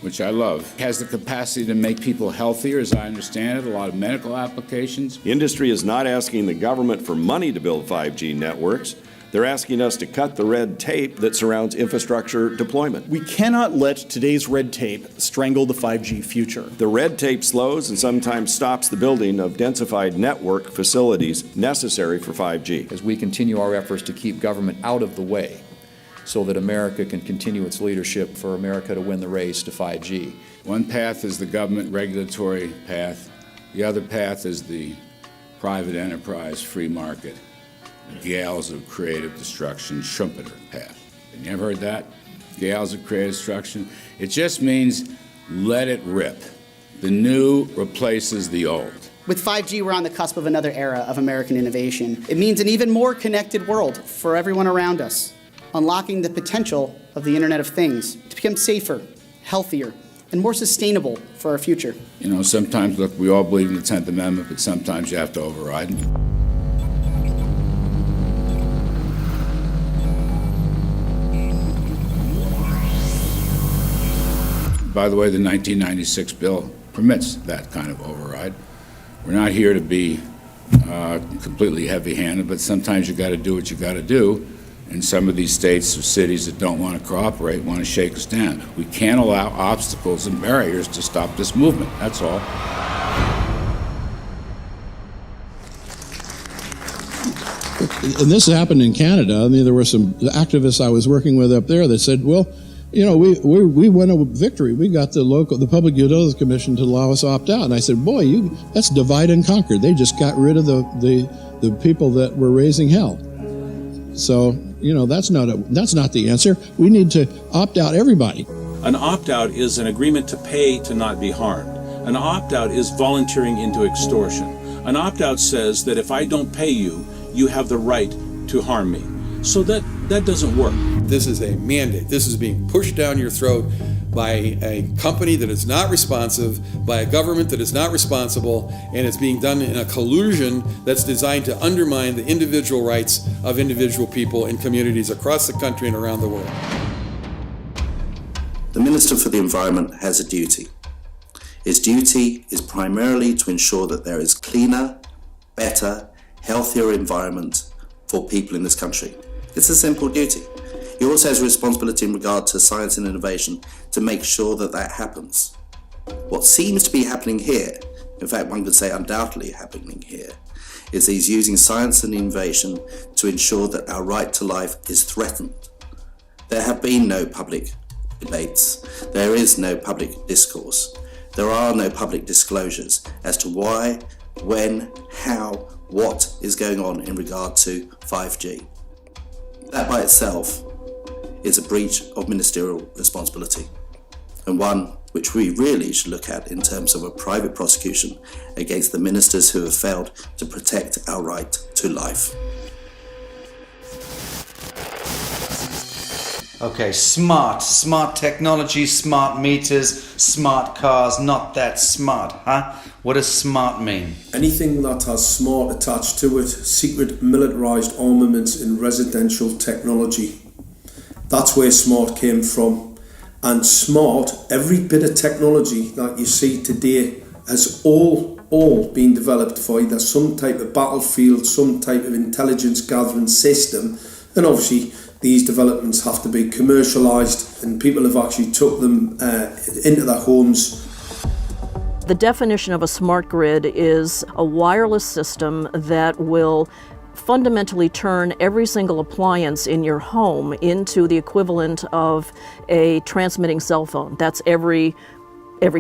which I love, has the capacity to make people healthier, as I understand it, a lot of medical applications. Industry is not asking the government for money to build 5G networks. They're asking us to cut the red tape that surrounds infrastructure deployment. We cannot let today's red tape strangle the 5G future. The red tape slows and sometimes stops the building of densified network facilities necessary for 5G. As we continue our efforts to keep government out of the way so that America can continue its leadership for America to win the race to 5G. One path is the government regulatory path. The other path is the private enterprise free market. Gales of creative destruction, Schumpeter path. You ever heard that? Gales of creative destruction? It just means let it rip. The new replaces the old. With 5G, we're on the cusp of another era of American innovation. It means an even more connected world for everyone around us, unlocking the potential of the Internet of Things to become safer, healthier, and more sustainable for our future. You know, sometimes, look, we all believe in the 10th Amendment, but sometimes you have to override it. By the way, the 1996 bill permits that kind of override. We're not here to be completely heavy-handed, but sometimes you got to do what you got to do. And some of these states or cities that don't want to cooperate want to shake us down. We can't allow obstacles and barriers to stop this movement. That's all. And this happened in Canada. I mean, there were some activists I was working with up there that said, well, you know, we won a victory. We got the Public Utilities Commission to allow us opt out. And I said, boy, that's divide and conquer. They just got rid of the people that were raising hell. So, you know, that's not the answer. We need to opt out everybody. An opt-out is an agreement to pay to not be harmed. An opt-out is volunteering into extortion. An opt-out says that if I don't pay you, you have the right to harm me. So that doesn't work. This is a mandate. This is being pushed down your throat by a company that is not responsive, by a government that is not responsible, and it's being done in a collusion that's designed to undermine the individual rights of individual people in communities across the country and around the world. The Minister for the Environment has a duty. His duty is primarily to ensure that there is cleaner, better, healthier environment for people in this country. It's a simple duty. He also has a responsibility in regard to science and innovation to make sure that that happens. What seems to be happening here, in fact one could say undoubtedly happening here, is he's using science and innovation to ensure that our right to life is threatened. There have been no public debates. There is no public discourse. There are no public disclosures as to why, when, how, what is going on in regard to 5G. That by itself is a breach of ministerial responsibility, and one which we really should look at in terms of a private prosecution against the ministers who have failed to protect our right to life. Okay, smart technology, smart meters, smart cars, not that smart, huh? What does smart mean? Anything that has smart attached to it, secret militarised armaments in residential technology. That's where smart came from. And smart, every bit of technology that you see today has all been developed for either some type of battlefield, some type of intelligence gathering system, and obviously these developments have to be commercialised, and people have actually took them into their homes. The definition of a smart grid is a wireless system that will fundamentally turn every single appliance in your home into the equivalent of a transmitting cell phone. That's every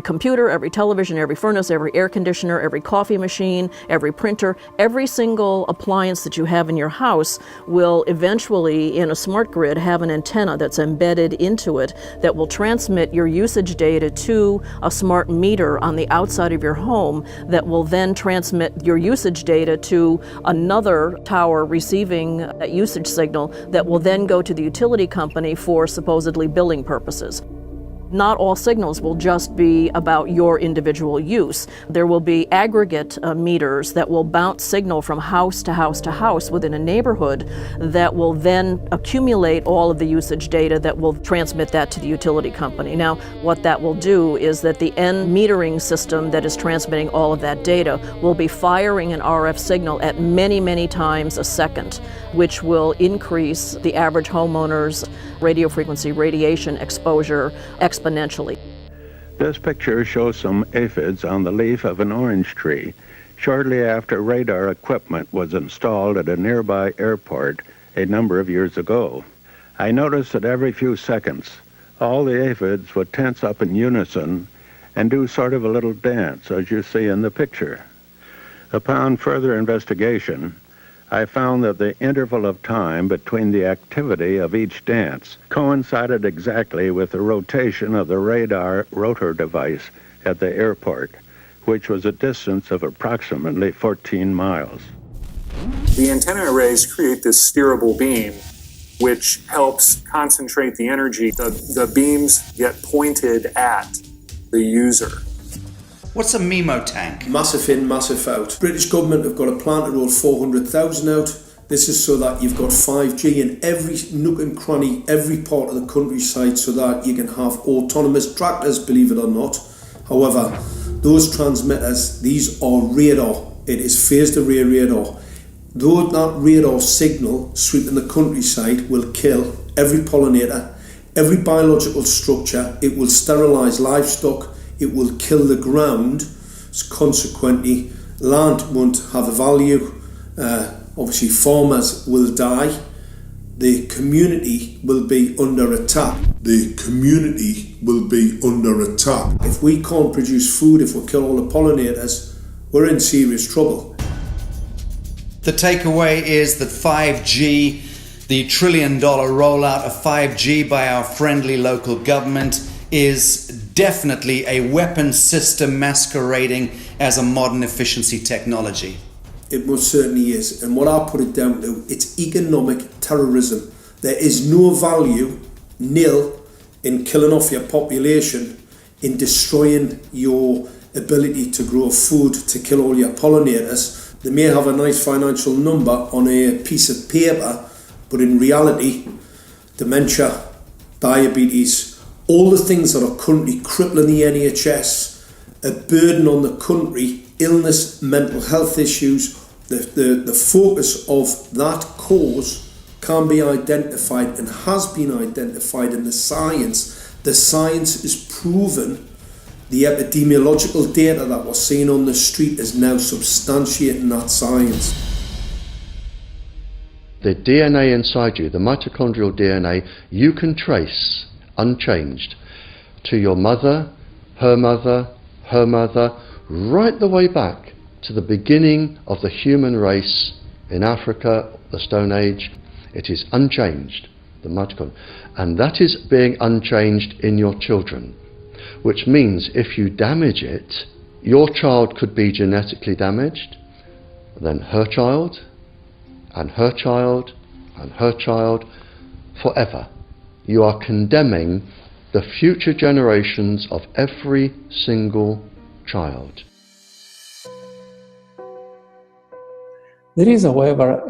computer, every television, every furnace, every air conditioner, every coffee machine, every printer, every single appliance that you have in your house will eventually, in a smart grid, have an antenna that's embedded into it that will transmit your usage data to a smart meter on the outside of your home that will then transmit your usage data to another tower receiving that usage signal that will then go to the utility company for supposedly billing purposes. Not all signals will just be about your individual use. There will be aggregate meters that will bounce signal from house to house to house within a neighborhood that will then accumulate all of the usage data that will transmit that to the utility company. Now, what that will do is that the end metering system that is transmitting all of that data will be firing an RF signal at many, many times a second, which will increase the average homeowner's radio frequency radiation exposure exponentially. This picture shows some aphids on the leaf of an orange tree shortly after radar equipment was installed at a nearby airport a number of years ago. I noticed that every few seconds, all the aphids would tense up in unison and do sort of a little dance, as you see in the picture. Upon further investigation, I found that the interval of time between the activity of each dance coincided exactly with the rotation of the radar rotor device at the airport, which was a distance of approximately 14 miles. The antenna arrays create this steerable beam, which helps concentrate the energy. The beams get pointed at the user. What's a MIMO tank? Massive in, massive out. British government have got a plan to roll 400,000 out. This is so that you've got 5G in every nook and cranny, every part of the countryside, so that you can have autonomous tractors, believe it or not. However, those transmitters, these are radar. It is phased array radar. Though that radar signal sweeping the countryside will kill every pollinator, every biological structure, it will sterilise livestock, it will kill the ground, consequently land won't have a value, obviously farmers will die, the community will be under attack. The community will be under attack. If we can't produce food, if we kill all the pollinators, we're in serious trouble. The takeaway is that 5G, the $1 trillion rollout of 5G by our friendly local government, is definitely a weapon system masquerading as a modern efficiency technology. It most certainly is, and what I put it down to, it's economic terrorism. There is no value, nil, in killing off your population, in destroying your ability to grow food, to kill all your pollinators. They may have a nice financial number on a piece of paper, but in reality, dementia, diabetes, all the things that are currently crippling the NHS, a burden on the country, illness, mental health issues, the focus of that cause can be identified and has been identified in the science. The science is proven. The epidemiological data that we're seeing on the street is now substantiating that science. The DNA inside you, the mitochondrial DNA, you can trace unchanged to your mother, her mother, her mother, right the way back to the beginning of the human race in Africa, the Stone Age. It is unchanged, the mitochondria, and that is being unchanged in your children, which means if you damage it, your child could be genetically damaged, then her child, and her child, and her child, forever. You are condemning the future generations of every single child. There is, however,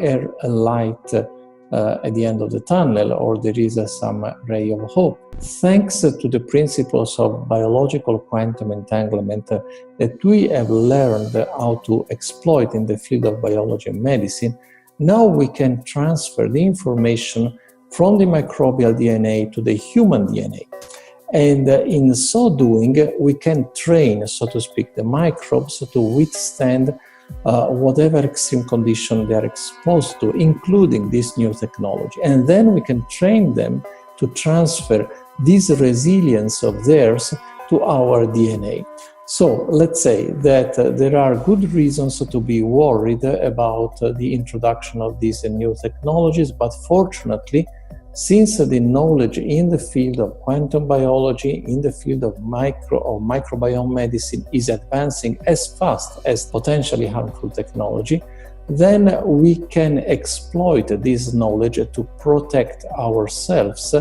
a light at the end of the tunnel, or there is some ray of hope. Thanks to the principles of biological quantum entanglement that we have learned how to exploit in the field of biology and medicine, now we can transfer the information from the microbial DNA to the human DNA. And in so doing, we can train, so to speak, the microbes to withstand whatever extreme condition they are exposed to, including this new technology. And then we can train them to transfer this resilience of theirs to our DNA. So let's say that there are good reasons to be worried about the introduction of these new technologies, but fortunately, since the knowledge in the field of quantum biology, in the field of microbiome medicine is advancing as fast as potentially harmful technology, then we can exploit this knowledge to protect ourselves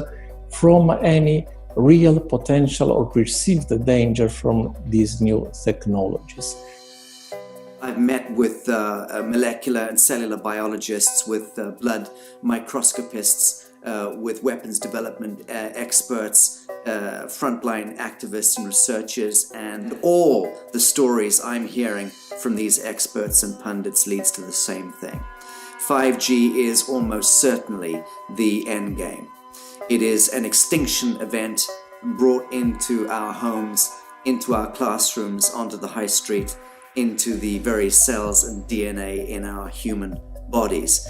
from any real potential or perceived danger from these new technologies. I've met with molecular and cellular biologists, with blood microscopists, with weapons development experts, frontline activists and researchers, and all the stories I'm hearing from these experts and pundits leads to the same thing. 5G is almost certainly the end game. It is an extinction event brought into our homes, into our classrooms, onto the high street, into the very cells and DNA in our human bodies.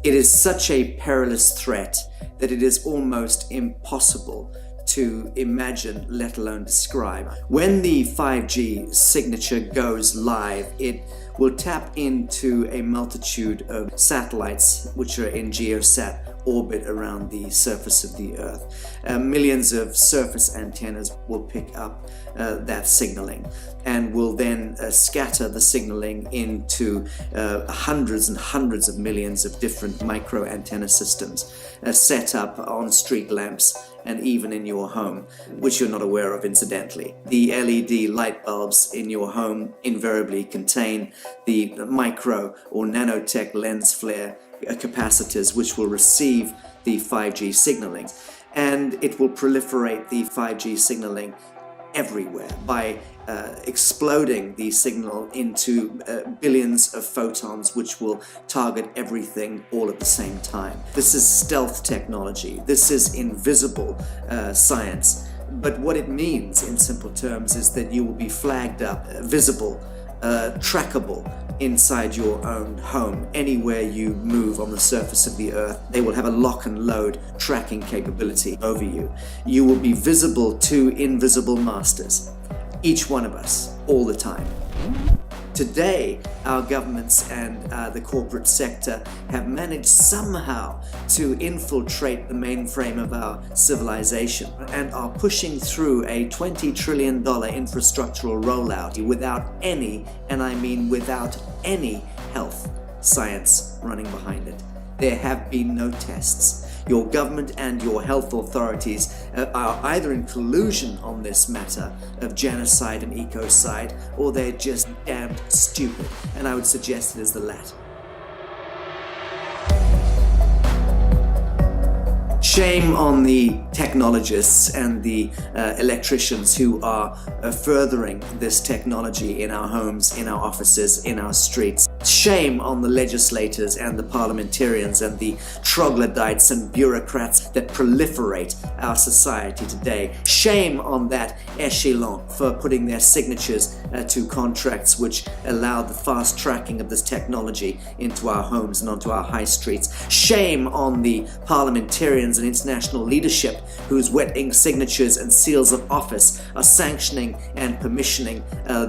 It is such a perilous threat that it is almost impossible to imagine, let alone describe. When the 5G signature goes live, it will tap into a multitude of satellites which are in geosat orbit around the surface of the Earth. Millions of surface antennas will pick up that signaling and will then scatter the signaling into hundreds and hundreds of millions of different micro antenna systems set up on street lamps and even in your home, which you're not aware of incidentally. The LED light bulbs in your home invariably contain the micro or nanotech lens flare capacitors which will receive the 5G signaling, and it will proliferate the 5G signaling everywhere by exploding the signal into billions of photons which will target everything all at the same time. This is stealth technology. This is invisible science. But what it means in simple terms is that you will be flagged up, visible, trackable inside your own home. Anywhere you move on the surface of the Earth, they will have a lock and load tracking capability over you. You will be visible to invisible masters, each one of us, all the time. Today, our governments and the corporate sector have managed somehow to infiltrate the mainframe of our civilization and are pushing through a $20 trillion infrastructural rollout without any, and I mean without any, health science running behind it. There have been no tests. Your government and your health authorities are either in collusion on this matter of genocide and ecocide, or they're just damned stupid, and I would suggest it is the latter. Shame on the technologists and the electricians who are furthering this technology in our homes, in our offices, in our streets. Shame on the legislators and the parliamentarians and the troglodytes and bureaucrats that proliferate our society today. Shame on that echelon for putting their signatures to contracts which allow the fast tracking of this technology into our homes and onto our high streets. Shame on the parliamentarians and international leadership whose wet ink signatures and seals of office are sanctioning and permissioning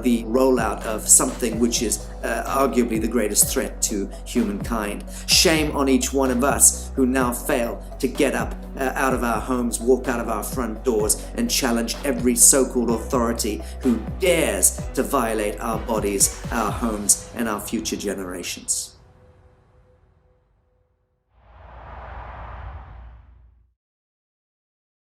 the rollout of something which is arguably the greatest threat to humankind. Shame on each one of us who now fail to get up out of our homes, walk out of our front doors, and challenge every so-called authority who dares to violate our bodies, our homes, and our future generations.